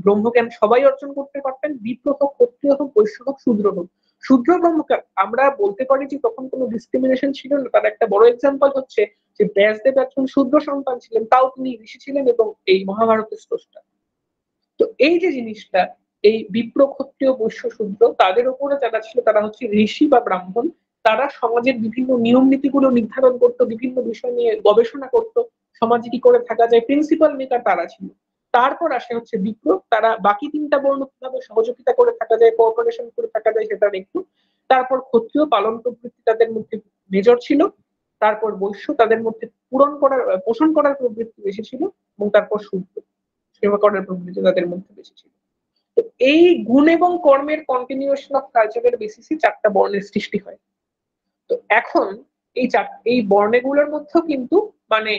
ব্রহ্মজ্ঞান সবাই অর্জন করতে পারতেন, বিপ্র হোক, ক্ষত্রিয় হোক, বৈশ্য হোক, শূদ্র হোক। শূদ্র ব্রহ্মজ্ঞান আমরা বলতে পারি যে তখন কোনো ডিসক্রিমিনেশন ছিল না। তার একটা বড় এক্সাম্পল হচ্ছে যে ব্যাসদেব একজন শূদ্র সন্তান ছিলেন, তাও তিনি ঋষি ছিলেন এবং এই মহাভারতের স্রষ্টা। তো এই যে জিনিসটা, এই বিপ্র, ক্ষত্রিয়, বৈশ্য, শূদ্র তাদের উপরে যারা ছিল তারা হচ্ছে ঋষি বা ব্রাহ্মণ। তারা সমাজের বিভিন্ন নিয়ম নীতিগুলো নির্ধারণ করতো, বিভিন্ন বিষয় নিয়ে গবেষণা করতো, সমাজে কি করে থাকা যায়, প্রিন্সিপাল মেকার তারা ছিল। তারপর আসে হচ্ছে বিপ্র, তারা বাকি তিনটা বর্ণ কিভাবে সহযোগিতা করে থাকা যায়, কোঅপারেশন করে থাকা যায় সেটা দেখতো। তারপর ক্ষত্রিয়, পালন প্রবৃত্তি তাদের মধ্যে মেজর ছিল। তারপর বৈশ্য, তাদের মধ্যে পূরণ করার, পোষণ করার প্রবৃত্তি বেশি ছিল। এবং তারপর শূদ্র, সেবা করার প্রবৃত্তি তাদের মধ্যে বেশি ছিল। তো এই গুণ এবং কর্মের কন্টিনিউশন অফ কালচারের বেসিসে চারটা বর্ণের সৃষ্টি হয়। তো এখন এই বর্ণগুলোর মধ্যেও কিন্তু মানে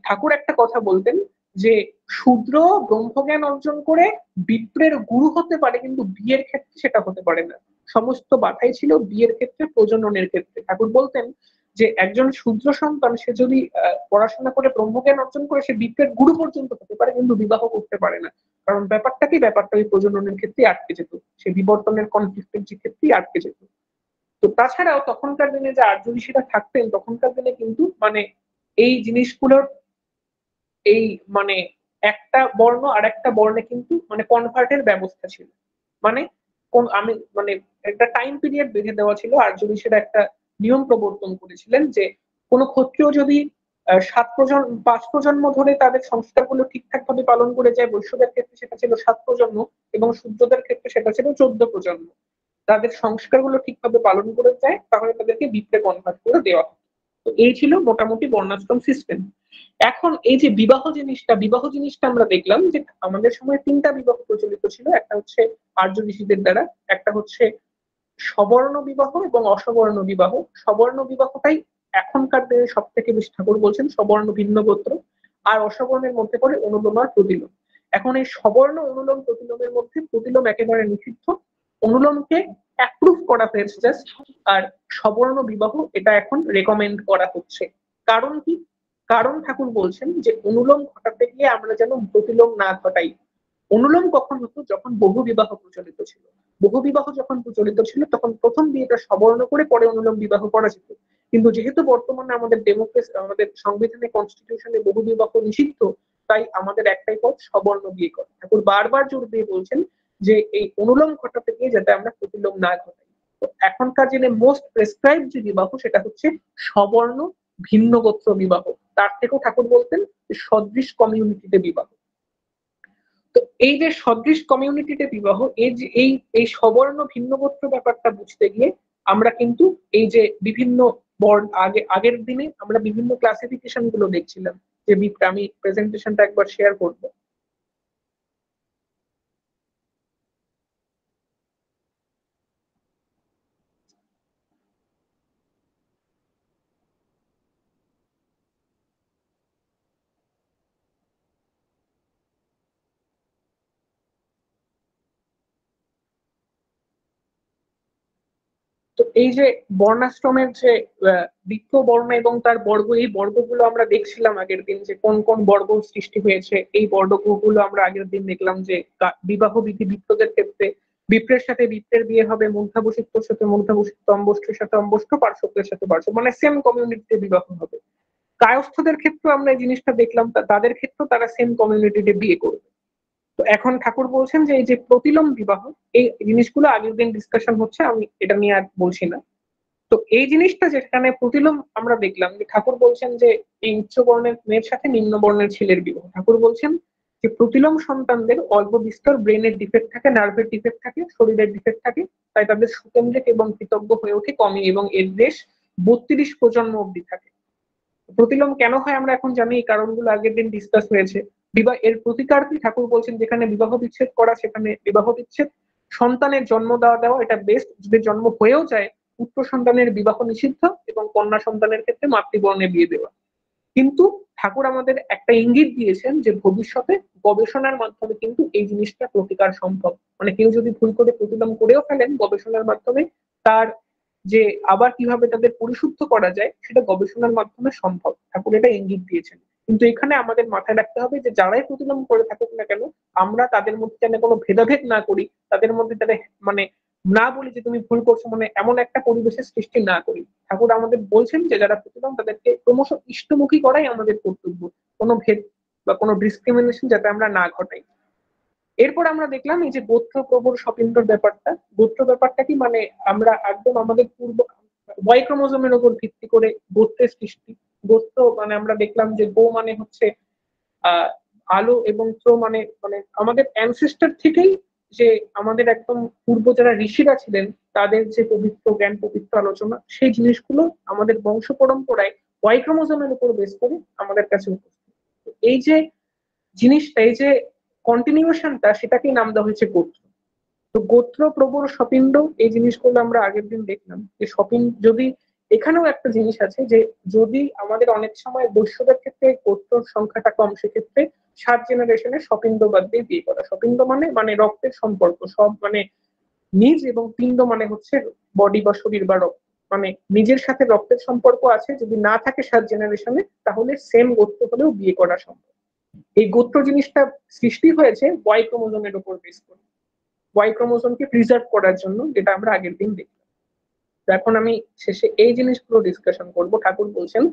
ঠাকুর একটা কথা বলতেন যে শূদ্র ব্রহ্মজ্ঞান অর্জন করে বিপ্রের গুরু হতে পারে, কিন্তু বিয়ের ক্ষেত্রে সেটা হতে পারে না। সমস্ত বাধাই ছিল বিয়ের ক্ষেত্রে, প্রজননের ক্ষেত্রে। ঠাকুর বলতেন যে একজন শূদ্র সন্তান সে যদি পড়াশোনা করে ব্রহ্মজ্ঞান অর্জন করে সে বিপ্রের গুরু পর্যন্ত হতে পারে, কিন্তু বিবাহ করতে পারে না। কারণ ব্যাপারটা ওই প্রজননের ক্ষেত্রে আটকে যেত, সে বিবর্তনের কনফ্লিক্টের যে ক্ষেত্রেই আটকে যেত। তো তাছাড়াও তখনকার দিনে যে আর্য ঋষিরা থাকতেন, তখনকার দিনে কিন্তু মানে এই জিনিসগুলোর এই মানে একটা বর্ণ আর একটা বর্ণে কিন্তু মানে কনভার্টের ব্যবস্থা ছিল। মানে কোন আমি মানে একটা টাইম পিরিয়ড বেঁধে দেওয়া ছিল। আর্য ঋষিরা একটা নিয়ম প্রবর্তন করেছিলেন যে কোন ক্ষত্রিয় যদি 5 প্রজন্ম ধরে তাদের সংস্কারগুলো ঠিকঠাক ভাবে পালন করে যায়, বৈশ্যদের ক্ষেত্রে সেটা ছিল 7 প্রজন্ম এবং শূদ্রদের ক্ষেত্রে সেটা ছিল 14 প্রজন্ম, তাদের সংস্কারগুলো ঠিকভাবে পালন করে যায়, তাহলে তাদেরকে বিপ্রে কনভার্ট করে দেওয়া হয়। তো এই ছিল মোটামুটি বর্ণাশ্রম সিস্টেম। এখন এই যে বিবাহ জিনিসটা আমরা দেখলাম যে আমাদের সময় তিনটা বিবাহ প্রচলিত ছিল। একটা হচ্ছে আর্য ঋষিদের দ্বারা, একটা হচ্ছে সবর্ণ বিবাহ এবং অসবর্ণ বিবাহ। সবর্ণ বিবাহটাই এখনকার দিনে সব থেকে বেশি ঠাকুর বলছেন সবর্ণ ভিন্ন গোত্র। আর অসবর্ণের মধ্যে পড়ে অনুলোম আর প্রতিলোম। এখন এই সবর্ণ অনুলোম প্রতিলোমের মধ্যে প্রতিলোম একেবারে নিষিদ্ধ, অনুলোমকে অ্যাপ্রুভ করা হয়েছে জাস্ট। আর সবর্ণ বিবাহ এটা এখন রেকমেন্ড করা হচ্ছে। কারণ কি? কারণ ঠাকুর বলছেন যে অনুলোম ঘটাতে গিয়ে আমরা যেন প্রতিলোম না ঘটাই। অনুলোম কখন হতো? যখন বহু বিবাহ প্রচলিত ছিল। বহু বিবাহ যখন প্রচলিত ছিল তখন প্রথম বিয়েটা সবর্ণ করে পরে অনুলোম বিবাহ করা যেত। কিন্তু যেহেতু বর্তমানে আমাদের ডেমোক্রেসি, আমাদের সংবিধানে, কনস্টিটিউশনে বহু বিবাহ নিষিদ্ধ, তাই আমাদের একটাই পথ, সবর্ণ বিয়ে করা। ঠাকুর বারবার জোর দিয়ে বলছেন যে এই অনুলোম ঘটাতে গিয়ে যাতে আমরা প্রতিলোম না ঘটাই। তো এখনকার দিনে মোস্ট প্রেসক্রাইব যে বিবাহ সেটা হচ্ছে সবর্ণ ভিন্ন গোত্র বিবাহ। তার থেকেও ঠাকুর বলতেন সদৃশ কমিউনিটিতে বিবাহ। তো এই যে সদৃশ কমিউনিটিতে বিবাহ, এই যে এই সবর্ণ ভিন্ন গোত্র ব্যাপারটা বুঝতে গিয়ে আমরা কিন্তু এই যে বিভিন্ন বর্ণ, আগের দিনে আমরা বিভিন্ন ক্লাসিফিকেশন গুলো দেখছিলাম। যে আমি প্রেজেন্টেশনটা একবার শেয়ার করবো। তো এই যে বর্ণাশ্রমের যে বৃক্ষ বর্ণ এবং তার বর্গ, এই বর্গগুলো আমরা দেখছিলাম আগের দিন যে কোন কোন বর্গ সৃষ্টি হয়েছে। এই বর্গগুলো আমরা আগের দিন দেখলাম যে বিবাহ বিধি বিপ্রদের ক্ষেত্রে বিপ্রের সাথে বিপ্রের বিয়ে হবে, মূর্ধাবশিষ্টর সাথে মূর্ধাবশিষ্ট, অম্বষ্ঠের সাথে অম্বষ্ঠ, পার্শ্বদের সাথে পার্শ্ব, মানে সেম কমিউনিটিতে বিবাহ হবে। কায়স্থদের ক্ষেত্রে আমরা এই জিনিসটা দেখলাম, তাদের ক্ষেত্রে তারা সেম কমিউনিটিতে বিয়ে করবে। তো এখন ঠাকুর বলছেন যে এই যে প্রতিলোম বিবাহ, এই জিনিসগুলো আগের দিন ডিসকাশন হচ্ছে, আমি এটা নিয়ে আর বলছি না। তো এই জিনিসটা যেখানে প্রতিলোম আমরা দেখলাম যে ঠাকুর বলছেন যে এই উচ্চ বর্ণের মেয়ের সাথে নিম্ন বর্ণের ছেলের বিবাহ। ঠাকুর বলছেন যে প্রতিলোম সন্তানদের অল্প বিস্তর ব্রেনের ডিফেক্ট থাকে, নার্ভের ডিফেক্ট থাকে, শরীরের ডিফেক্ট থাকে, তাই তাদের সুকেন্দ্রিক এবং কৃতজ্ঞ হয়ে ওঠে কমই, এবং এর দেশ 32 প্রজন্ম অব্দি থাকে। প্রতিলোম কেন হয় আমরা এখন জানি, এই কারণগুলো আগের দিন ডিসকাস হয়েছে। বিবাহ এর প্রতিকার কি? ঠাকুর বলছেন যেখানে বিবাহ বিচ্ছেদ করা সেখানে বিবাহ বিচ্ছেদ, সন্তানের জন্ম দেওয়া এটা বেস্ট। যদি জন্ম হয়েও যায় পুত্র সন্তানের বিবাহ নিষিদ্ধ এবং কন্যা সন্তানের ক্ষেত্রে মাতৃবর্ণে বিয়ে দেওয়া। কিন্তু ঠাকুর আমাদের একটা ইঙ্গিত দিয়েছেন যে ভবিষ্যতে গবেষণার মাধ্যমে কিন্তু এই জিনিসটা প্রতিকার সম্ভব। মানে কেউ যদি ভুল করে প্রতিলোম করেও ফেলেন, গবেষণার মাধ্যমে তার যে আবার কিভাবে তাদের পরিশুদ্ধ করা যায় সেটা গবেষণার মাধ্যমে সম্ভব। ঠাকুর এটা ইঙ্গিত দিয়েছেন। কিন্তু এখানে আমাদের মাথায় রাখতে হবে যে যারাই প্রতিলোম করে থাকুক না কেন, আমরা তাদের মধ্যে যেন কোনো ভেদাভেদ না করি, তাদের মধ্যে যেন মানে না বলি যে তুমি ভুল করছো, মানে এমন একটা পরিবেশের সৃষ্টি না করি। ঠাকুর আমাদের বলছেন যে যারা প্রতিলোম তাদেরকে ক্রমশ ইষ্টমুখী করাই আমাদের কর্তব্য, কোনো ভেদ বা কোনো ডিসক্রিমিনেশন যাতে আমরা না ঘটাই। এরপর আমরা দেখলাম এই যে গোত্র প্রবর স্বপিন্ডর ব্যাপারটা। গোত্র ব্যাপারটা কি, মানে আমরা একদম আমাদের পূর্ব ওয়াই ক্রোমোজোমের উপর ভিত্তি করে গোত্রের সৃষ্টি। গোত্র মানে আমরা দেখলাম যে গো মানে হচ্ছে আহ আলো, এবং ত্র মানে মানে আমাদের অ্যানসেস্টার থেকেই যে আমাদের একদম পূর্ব যারা ঋষিরা ছিলেন তাদের যে পবিত্র জ্ঞান, পবিত্র আলোচনা, সেই জিনিসগুলো আমাদের বংশ পরম্পরায় ওয়াই ক্রোমোজোমের উপর বেস করে আমাদের কাছে উপস্থিত। এই যে জিনিসটা, এই যে কন্টিনিউশনটা, সেটাকেই নাম দেওয়া হয়েছে গোত্র। তো গোত্র প্রবর স্বপিন্ড, এই জিনিসগুলো আমরা আগের দিন দেখলাম যে স্বপিন যদি, এখানেও একটা জিনিস আছে যে যদি আমাদের অনেক সময় বৈশ্যদের ক্ষেত্রে গোত্র সংখ্যাটা কম, সেক্ষেত্রে 7 জেনারেশনে স্বপিন্ড বাদ দিয়ে বিয়ে করা। স্বপিন্ড মানে মানে রক্তের সম্পর্ক, সব মানে নিজ, এবং পিণ্ড মানে হচ্ছে বডি বা শরীর বা রক্ত, মানে নিজের সাথে রক্তের সম্পর্ক আছে যদি না থাকে 7 জেনারেশনে, তাহলে সেম গোত্র হলেও বিয়ে করা সম্ভব। এই গোত্র জিনিসটা সৃষ্টি হয়েছে ওয়াই ক্রোমোজোমের উপর বেস করে, ওয়াই ক্রোমোজোমকে প্রিজার্ভ করার জন্য, যেটা আমরা আগের দিন দেখলাম। এখন আমি শেষে এই জিনিসগুলো ডিসকাশন করব। ঠাকুর বলছেন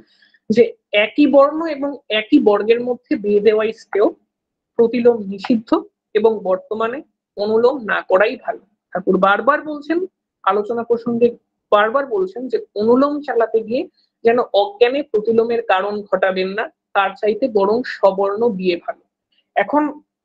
যে একই বর্ণ এবং একই বর্গের মধ্যে বিয়ে দেওয়াই শ্রেয়, প্রতিলোম নিষিদ্ধ, এবং বর্তমানে অনুলোম না করাই ভালো। ঠাকুর বারবার বলছেন, আলোচনা প্রসঙ্গে বারবার বলছেন যে অনুলোম চালাতে গিয়ে যেন অজ্ঞানে প্রতিলোমের কারণ ঘটাবেন না, তার চাইতে বরং সবর্ণ বিয়ে ভালো। এখন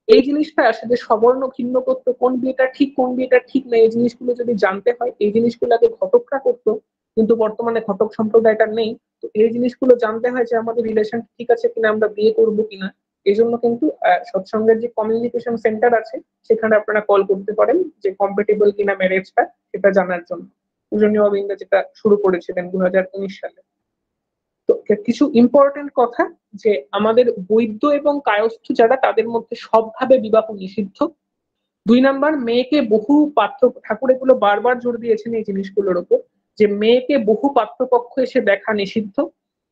এই জিনিসটা আসলে সবর্ণ ভিন্ন করতো, কোন বিয়েটা ঠিক কোন বিয়েটা ঠিক না, এই জিনিসগুলো যদি জানতে হয়, এই জিনিসগুলো আগে ঘটকরা করতো, কিন্তু বর্তমানে ঘটক সম্প্রদায়টা নেই। তো এই জিনিসগুলো জানতে হয় যে আমাদের রিলেশন ঠিক আছে কিনা, আমরা বিয়ে করবো কিনা। এই জন্য কিন্তু সৎসঙ্গের যে কমিউনিকেশন সেন্টার আছে, সেখানে আপনারা কল করতে পারেন যে কম্পেটেবল কিনা ম্যারেজটা, সেটা জানার জন্য। পূজনীয় অবিন্দ যেটা শুরু করেছিলেন 2019 সালে। তো কিছু ইম্পর্টেন্ট কথা, যে আমাদের বৈদ্য এবং কায়স্থ যারা, তাদের মধ্যে সবভাবে বিবাহ নিষিদ্ধ। 2 নাম্বার, মেয়েকে বহু পাত্র, ঠাকুর এগুলো বারবার জোর দিয়েছেন এই জিনিসগুলোর উপর, যে মেয়েকে বহু পাত্রপক্ষ এসে দেখা নিষিদ্ধ।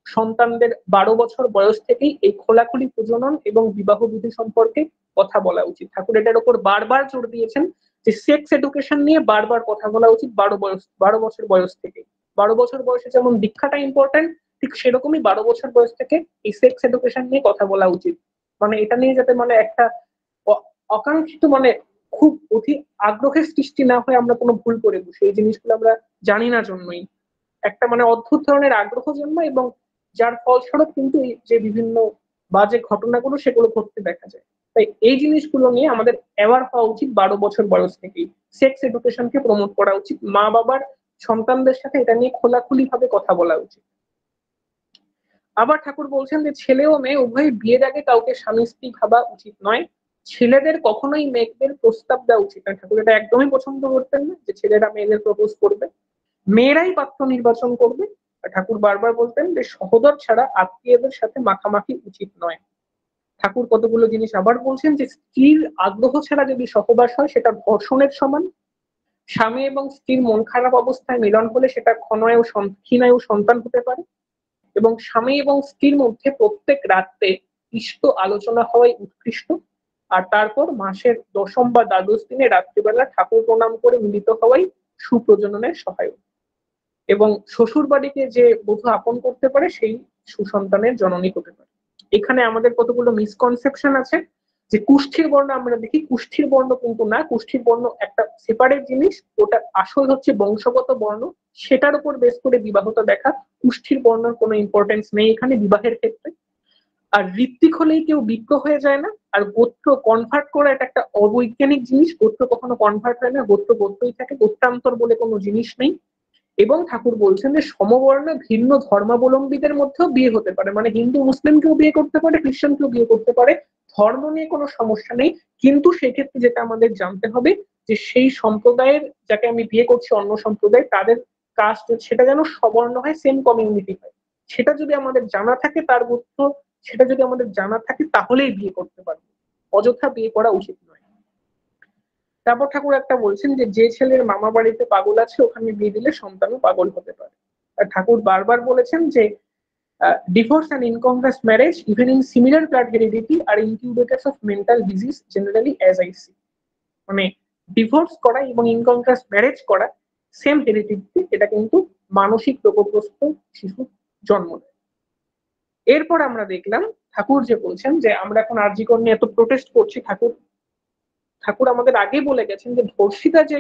সন্তানদের 12 বছর বয়স থেকেই এই খোলাখুলি প্রজনন এবং বিবাহ বিধি সম্পর্কে কথা বলা উচিত। ঠাকুর এটার উপর বারবার জোর দিয়েছেন যে সেক্স এডুকেশন নিয়ে বারবার কথা বলা উচিত 12 বছর বয়স থেকে। 12 বছর বয়সে যেমন দীক্ষাটা ইম্পর্টেন্ট, ঠিক সেরকমই 12 বছর বয়স থেকে এই সেক্স এডুকেশন নিয়ে কথা বলা উচিত। মানে এটা নিয়ে যাতে মানে একটা অকাঙ্ক্ষিত, মানে খুব অধিক আগ্রহের সৃষ্টি না হয়, আমরা কোনো ভুল করে বসি, এই জিনিসগুলো আমরা জানি না জন্যই একটা মানে অদ্ভুত ধরনের আগ্রহ জন্মায়, এবং যার ফলস্বরূপ কিন্তু এই যে বিভিন্ন বাজে ঘটনাগুলো সেগুলো ঘটতে দেখা যায়। তাই এই জিনিসগুলো নিয়ে আমাদের অ্যাওয়ার হওয়া উচিত 12 বছর বয়স থেকেই। সেক্স এডুকেশনকে প্রমোট করা উচিত, মা বাবার সন্তানদের সাথে এটা নিয়ে খোলাখুলি ভাবে কথা বলা উচিত। আবার ঠাকুর বলছেন যে ছেলে ও মেয়ে উভয় বিয়ের আগে কাউকে স্বামী স্ত্রী ভাবা উচিত নয়। ছেলেদের কখনোই মেয়েদের প্রস্তাব দেওয়া উচিত নয়। ঠাকুর এটা একদমই পছন্দ করতেন না যে ছেলেরা মেয়েদের প্রপোজ করবে, মেয়েরাই পাত্র নির্বাচন করবে। ঠাকুর বারবার বলতেন যে সহোদর ছাড়া আত্মীয়দের সাথে মাখামাখি উচিত নয়। ঠাকুর কতগুলো জিনিস আবার বলছেন যে স্ত্রীর আগ্রহ ছাড়া যদি সহবাস হয় সেটা ধর্ষণের সমান। স্বামী এবং স্ত্রীর মন খারাপ অবস্থায় মিলন হলে সেটা ক্ষীণায়ু সন্তান হতে পারে। এবং স্বামী এবং স্ত্রীর মধ্যে প্রত্যেক রাত্রে ইষ্ট আলোচনা হওয়াই উৎকৃষ্ট। আর তারপর মাসের দশম বা দ্বাদশ দিনে রাত্রিবেলা ঠাকুর প্রণাম করে মিলিত হওয়াই সুপ্রজননের সহায়ক। এবং শ্বশুর বাড়িকে যে বধূ আপন করতে পারে সেই সুসন্তানের জননী হতে পারে। এখানে আমাদের কতগুলো মিসকনসেপশন আছে, যে কুষ্ঠির বর্ণ আমরা দেখি, কুষ্ঠির বর্ণ কিন্তু না, কুষ্ঠির বর্ণ একটা সেপারেট জিনিস, ওটা আসল হচ্ছে বংশগত বর্ণ, সেটার উপর বেস করে বিবাহটা দেখা। কুষ্ঠির বর্ণের কোনো ইম্পর্টেন্স নেই এখানে বিবাহের ক্ষেত্রে। আর ঋত্বিক হলেই কেউ বিজ্ঞ হয়ে যায় না। আর গোত্র কনভার্ট করা এটা একটা অবৈজ্ঞানিক জিনিস, গোত্র কখনো কনভার্ট হয় না, গোত্র গোত্রই থাকে, গোত্রান্তর বলে কোনো জিনিস নেই। এবং ঠাকুর বলছেন যে সমবর্ণ ভিন্ন ধর্মাবলম্বীদের মধ্যেও বিয়ে হতে পারে, মানে হিন্দু মুসলিমকেও বিয়ে করতে পারে, খ্রিস্টানকেও বিয়ে করতে পারে, ধর্ম নিয়ে কোনো সমস্যা নেই। কিন্তু সেক্ষেত্রে যেটা আমাদের জানতে হবে যে সেই সম্প্রদায়ের যাকে আমি বিয়ে করছি, অন্য সম্প্রদায়, তাদের কাস্ট সেটা যেন সবর্ণ হয়, সেম কমিউনিটি হয়। সেটা যদি আমাদের জানা থাকে, তার গোত্র সেটা যদি আমাদের জানা থাকে, তাহলেই বিয়ে করতে পারবো, অযথা বিয়ে করা উচিত নয়। তারপর ঠাকুর একটা বলছেন যে যে ছেলের মামা বাড়িতে পাগল আছে ওখানে বিয়ে দিলে সন্তানও পাগল হতে পারে। আর ঠাকুর বারবার বলেছেন যে divorce and incongruous marriage even in similar blood heredity are incubators of mental disease generally as I see. মানে ডিভোর্স করা এবং ইনকনগ্রাস ম্যারেজ করা সেম হেরিডিটিতে এটা কিন্তু মানসিক রোগগ্রস্ত শিশু জন্ম দেয়। এরপর আমরা দেখলাম ঠাকুর যে বলছেন যে আমরা এখন আরজি কর নিয়ে এত প্রোটেস্ট করছি, ঠাকুর আমাদের আগে বলে গেছেন যে ধর্ষিতা যে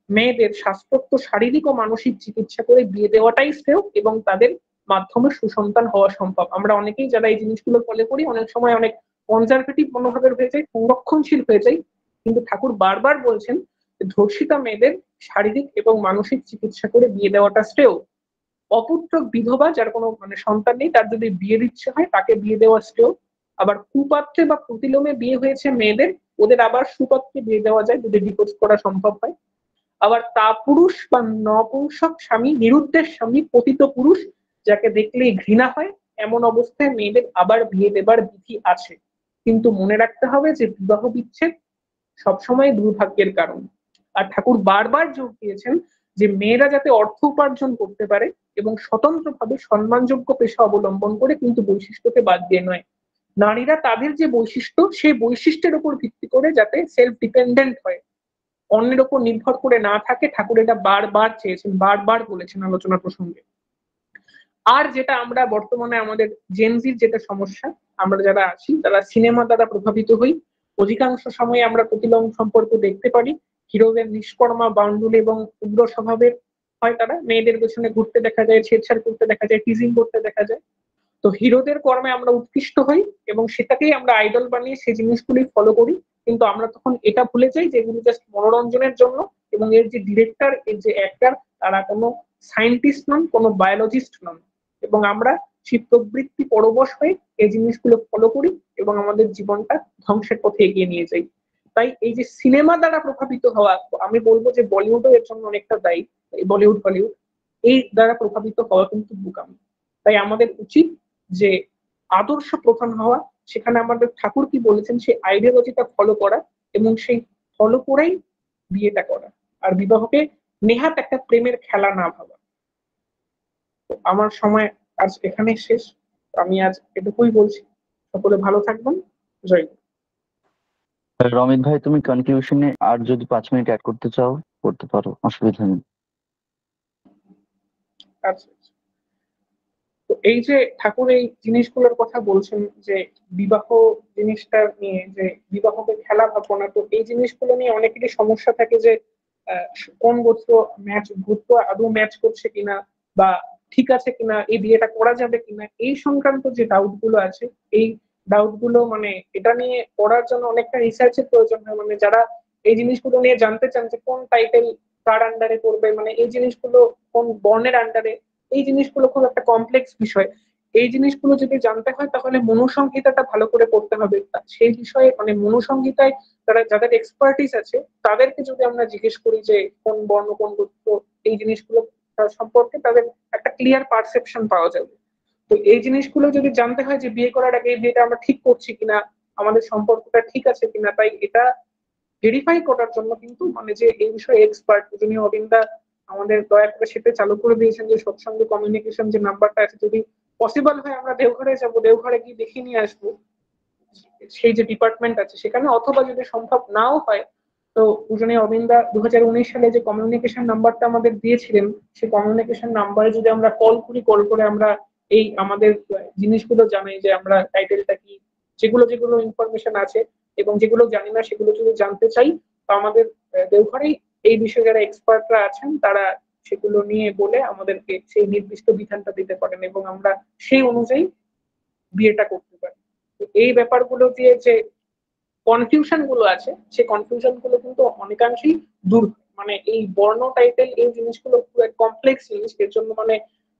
মেয়েদের শাস্ত্রোক্ত শারীরিক ও মানসিক চিকিৎসা করে বিয়ে দেওয়াটাই শ্রেয় এবং তাদের মাধ্যমে সুসন্তান হওয়া সম্ভব। আমরা অনেকেই যারা এই জিনিসগুলো ফলো করি অনেক সময় অনেক কনজারভেটিভ মনোভাবের হয়ে যাই, সংরক্ষণশীল হয়ে যাই, কিন্তু ঠাকুর বারবার বলছেন যে ধর্ষিতা মেয়েদের শারীরিক এবং মানসিক চিকিৎসা করে বিয়ে দেওয়াটা শ্রেয়। অপুত্রক বিধবা যার কোনো সন্তান নেই তার যদি বিয়ের ইচ্ছে হয় তাকে বিয়ে দেওয়া শ্রেয়। আবার কুপাত্রে বা প্রতিলোমে বিয়ে হয়েছে মেয়েদের, ওদের আবার সুপাত্রে বিয়ে দেওয়া যায় যদি ডিভোর্স করা সম্ভব হয়। আবার তা পুরুষ বা নপুংসক স্বামী, নিরুদ্দেশ স্বামী, পতিত পুরুষ যাকে দেখলেই ঘৃণা হয়, এমন অবস্থায় মেয়েদের আবার বিয়ে দেবার বিধি আছে। কিন্তু মনে রাখতে হবে যে বিবাহ বিচ্ছেদ সবসময় দুর্ভাগ্যের কারণ। আর ঠাকুর বারবার জোর দিয়েছেন যে মেয়েরা যাতে অর্থ উপার্জন করতে পারে এবং স্বতন্ত্রভাবে সম্মানযোগ্য পেশা অবলম্বন করে, কিন্তু বৈশিষ্ট্যকে বাদ দিয়ে নয়। নারীরা তাদের যে বৈশিষ্ট্য সেই বৈশিষ্ট্যের উপর ভিত্তি করে যাতে সেলফ ডিপেন্ডেন্ট হয়, অন্যের উপর নির্ভর করে না থাকে, ঠাকুর এটা বারবার চেয়েছেন, বারবার বলেছেন আলোচনা প্রসঙ্গে। আর যেটা আমরা বর্তমানে আমাদের জেনজির যেটা সমস্যা, আমরা যারা আছি তারা সিনেমা দ্বারা প্রভাবিত হই। অধিকাংশ সময় আমরা প্রতিলোম সম্পর্ক দেখতে পারি। হিরোদের নিষ্কর্মা, বাউন্ডুল এবং উগ্র স্বভাবের হয়, তারা মেয়েদের পেছনে ঘুরতে দেখা যায়, ছেড়ছাড় করতে দেখা যায়, টিজিং করতে দেখা যায়। তো হিরোদের কর্মে আমরা উৎকৃষ্ট হই এবং সেটাকেই আমরা আইডল বানিয়ে সেই জিনিসগুলি ফলো করি। কিন্তু আমরা তখন এটা ভুলে যাই যে এগুলি জাস্ট মনোরঞ্জনের জন্য, এবং এর যে ডিরেক্টর, এর যে অ্যাক্টর, তারা কোনো সায়েন্টিস্ট নন, কোনো বায়োলজিস্ট নন। এবং আমরা সেই প্রবৃত্তি পরবশ হয়ে এই জিনিসগুলো ফলো করি এবং আমাদের জীবনটা ধ্বংসের পথে এগিয়ে নিয়ে যাই। তাই এই যে সিনেমা দ্বারা প্রভাবিত হওয়া, আমি বলবো যে বলিউডও এর জন্য অনেকটা দায়ী। বলিউড হলিউড এই দ্বারা প্রভাবিত হওয়া কিন্তু বোকামি। তাই আমাদের উচিত যে আদর্শ প্রধান হওয়া, সেখানে আমাদের ঠাকুর কি বলেছেন সেই আইডিওলজিটা ফলো করা এবং সেই ফলো করেই বিয়েটা করা, আর বিবাহকে নেহাত একটা প্রেমের খেলা না ভাবা। তো আমার সময় আজ এখানে শেষ। আমি আজ এটুকুই বলছি। সকলে ভালো থাকবেন। জয় গুরু। রমিত ভাই, তুমি কনক্লুশনে আর যদি 5 মিনিট অ্যাড করতে চাও করতে পারো, অসুবিধা নেই। আচ্ছা, তো এই যে ঠাকুর এই জিনিসগুলোর কথা বলছেন যে বিবাহ জিনিসটা নিয়ে, যে বিবাহকে খেলা ভাবো না, তো এই জিনিসগুলো নিয়ে অনেকেরই সমস্যা থাকে যে আহ, কোন গোত্র গোত্র আদৌ ম্যাচ করছে কিনা, বা ঠিক আছে কিনা, এই বিয়েটা করা যাবে কিনা, এই সংক্রান্ত যে ডাউট গুলো আছে, এই ডাউট গুলো এটা নিয়ে পড়ার জন্য অনেকটা রিসার্চের প্রয়োজন হয়। যারা এই জিনিসগুলো নিয়ে জানতে চান যে কোন টাইটেল কার আন্ডারে করবে, এই জিনিসগুলো কোন বর্ণের আন্ডারে, এই জিনিসগুলো খুব একটা কমপ্লেক্স বিষয়। এই জিনিসগুলো যদি জানতে হয় তাহলে মনুসংহিতাটা ভালো করে পড়তে হবে। সেই বিষয়ে মনুসংহিতায় তারা যাদের এক্সপার্টিস আছে তাদেরকে যদি আমরা জিজ্ঞেস করি যে কোন বর্ণ কোন গোত্র, এই জিনিসগুলো সম্পর্কে তাদের একটা ক্লিয়ার পারসেপশন পাওয়া যাবে। তো এই জিনিসগুলো যদি জানতে হয় যে বিয়ে করার আগে এই বিয়েটা আমরা ঠিক করছি কিনা, আমাদের সম্পর্কটা ঠিক আছে কিনা, তাই এটা ভেরিফাই করার জন্য কিন্তু যে এই বিষয়ে এক্সপার্ট যিনি অবিন্দা আমাদের দয়া করে সেটা চালু করে দিয়েছেন যে সৎসঙ্গে কমিউনিকেশন যে নাম্বারটা আছে, যদি পসিবল হয় আমরা দেওঘরে যাব, দেওঘরে গিয়ে দেখে নিয়ে আসবো সেই যে ডিপার্টমেন্ট আছে সেখানে, অথবা যদি সম্ভব নাও হয় তো পূজনীয় অবিন্দা 2019 সালে যে কমিউনিকেশন নাম্বারটা আমাদের দিয়েছিলেন, সেই কমিউনিকেশন নাম্বারে যদি আমরা কল করি, কল করে আমরা এই আমাদের জিনিসগুলো জানাই যে আমরা টাইটেলটা কি, যেগুলো যেগুলো ইনফরমেশন আছে এবং যেগুলো জানি না সেগুলো যদি জানতে চাই, তো আমাদের দেওঘরেই এই বিষয়ে যারা এক্সপার্টরা আছেন তারা সেগুলো নিয়ে বলে আমাদেরকে সেই নির্দিষ্ট বিধানটা দিতে পারেন এবং আমরা সেই অনুযায়ী বিয়েটা করতে পারি। তো এই ব্যাপারগুলো দিয়ে যে কনফিউশন গুলো আছে সেই কনফিউশন গুলো কিন্তু অনেকাংশেই দূর হয়। এই বর্ণ টাইটেল এই জিনিসগুলো খুব কমপ্লেক্স জিনিস, এর জন্য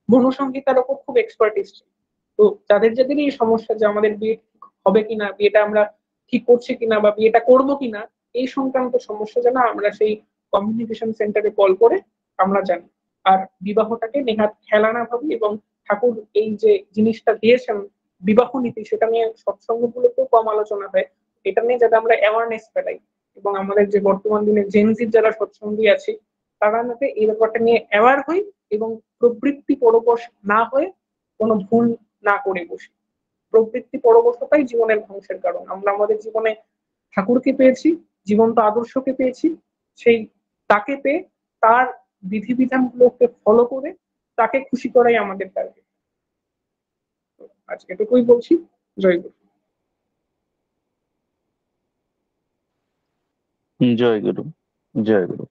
মনুসংহিতার উপর খুব এক্সপার্টিস। তো যাদের যাদের এই সমস্যা যে আমাদের বিয়ে হবে কিনা, বিয়েটা আমরা ঠিক করছি কিনা বা বিয়েটা করবো কিনা, এই সংক্রান্ত সমস্যা যেন আমরা সেই কমিউনিকেশন সেন্টারে কল করে আমরা জানি। আর বিবাহটাকে নেহাত খেলা না ভাবি, এবং ঠাকুর এই যে জিনিসটা দিয়েছেন বিবাহ নীতি, সেটা নিয়ে সৎসঙ্গগুলোতেও কম আলোচনা হয়। এটা নিয়ে যাতে আমরা অ্যাওয়ারনেস ফেলাই এবং আমাদের যে বর্তমান দিনে জেনজির যারা সৎসঙ্গী আছে তারা যাতে এই ব্যাপারটা নিয়ে অ্যাওয়ার হই এবং প্রবৃত্তি পরবশ না হয়ে কোনো ভুল না করে বসি। প্রবৃত্তি পরবশতাই জীবনের ধ্বংসের কারণ। আমরা আমাদের জীবনে ঠাকুরকে পেয়েছি, জীবন্ত আদর্শকে পেয়েছি, সেই তাকে পেয়ে তার বিধিবিধানগুলোকে ফলো করে তাকে খুশি করাই আমাদের টার্গেট। আজকে এটুকুই বলছি। জয় গুরু। জয় গুরু। জয় গুরু।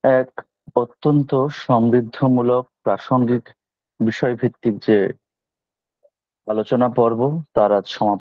এক অত্যন্ত সমৃদ্ধমূলক প্রাসঙ্গিক বিষয়ভিত্তিক যে আলোচনা পর্ব তার আজ সমাপ্তি